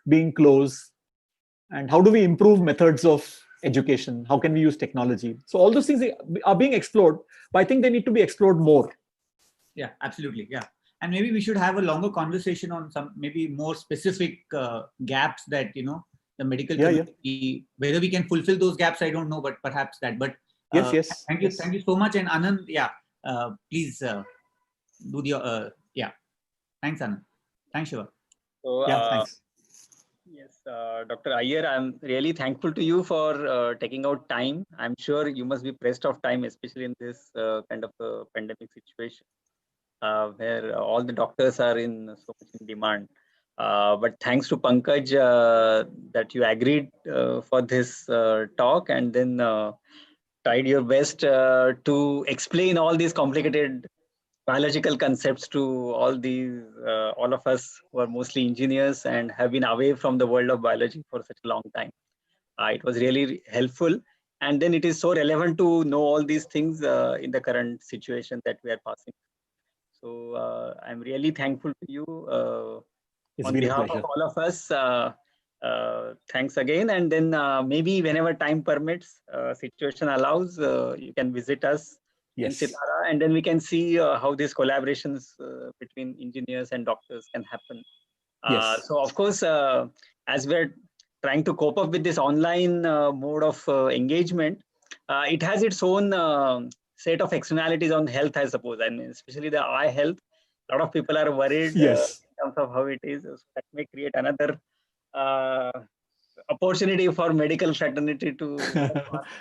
being close, and how do we improve methods of education? How can we use technology? So all those things are being explored, but I think they need to be explored more. Yeah, absolutely. Yeah. And maybe we should have a longer conversation on some maybe more specific gaps that, the medical community, whether we can fulfill those gaps, I don't know, but perhaps that. But yes. Thank you so much. And Anand, please do the, Thanks, Anand. Thanks, Shiva. So, thanks. Yes, Dr. Iyer, I'm really thankful to you for taking out time. I'm sure you must be pressed of time, especially in this kind of a pandemic situation, where all the doctors are in so much in demand. But thanks to Pankaj that you agreed for this talk, and then tried your best to explain all these complicated biological concepts to all of us who are mostly engineers and have been away from the world of biology for such a long time. It was really helpful, and then it is so relevant to know all these things in the current situation that we are passing. So I'm really thankful to you on behalf of all of us. Thanks again, and then maybe whenever time permits, situation allows, you can visit us in Sitara, and then we can see how these collaborations between engineers and doctors can happen. So of course, as we're trying to cope up with this online mode of engagement, it has its own set of externalities on health, I suppose. I mean, especially the eye health. A lot of people are worried in terms of how it is. So that may create another opportunity for medical fraternity to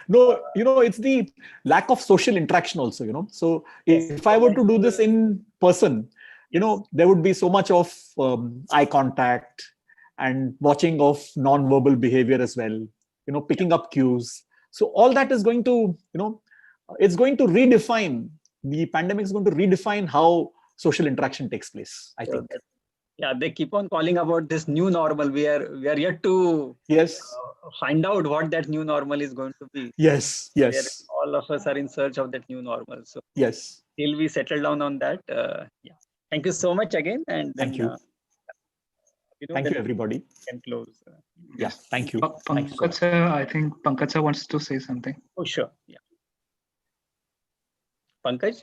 no, it's the lack of social interaction also, so if I were to do this in person, there would be so much of eye contact and watching of non-verbal behavior as well, picking up cues. So all that is going to, it's going to redefine, the pandemic is going to redefine how social interaction takes place, I think. Yeah, they keep on calling about this new normal. We are yet to find out what that new normal is going to be. Yes. All of us are in search of that new normal. So till we settle down on that, Thank you so much again, and then, thank you. Thank you, everybody. Can close. Thank you. Pankaj sir, I think Pankaj sir wants to say something. Oh, sure. Yeah. Pankaj?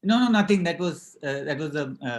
No, nothing. That was a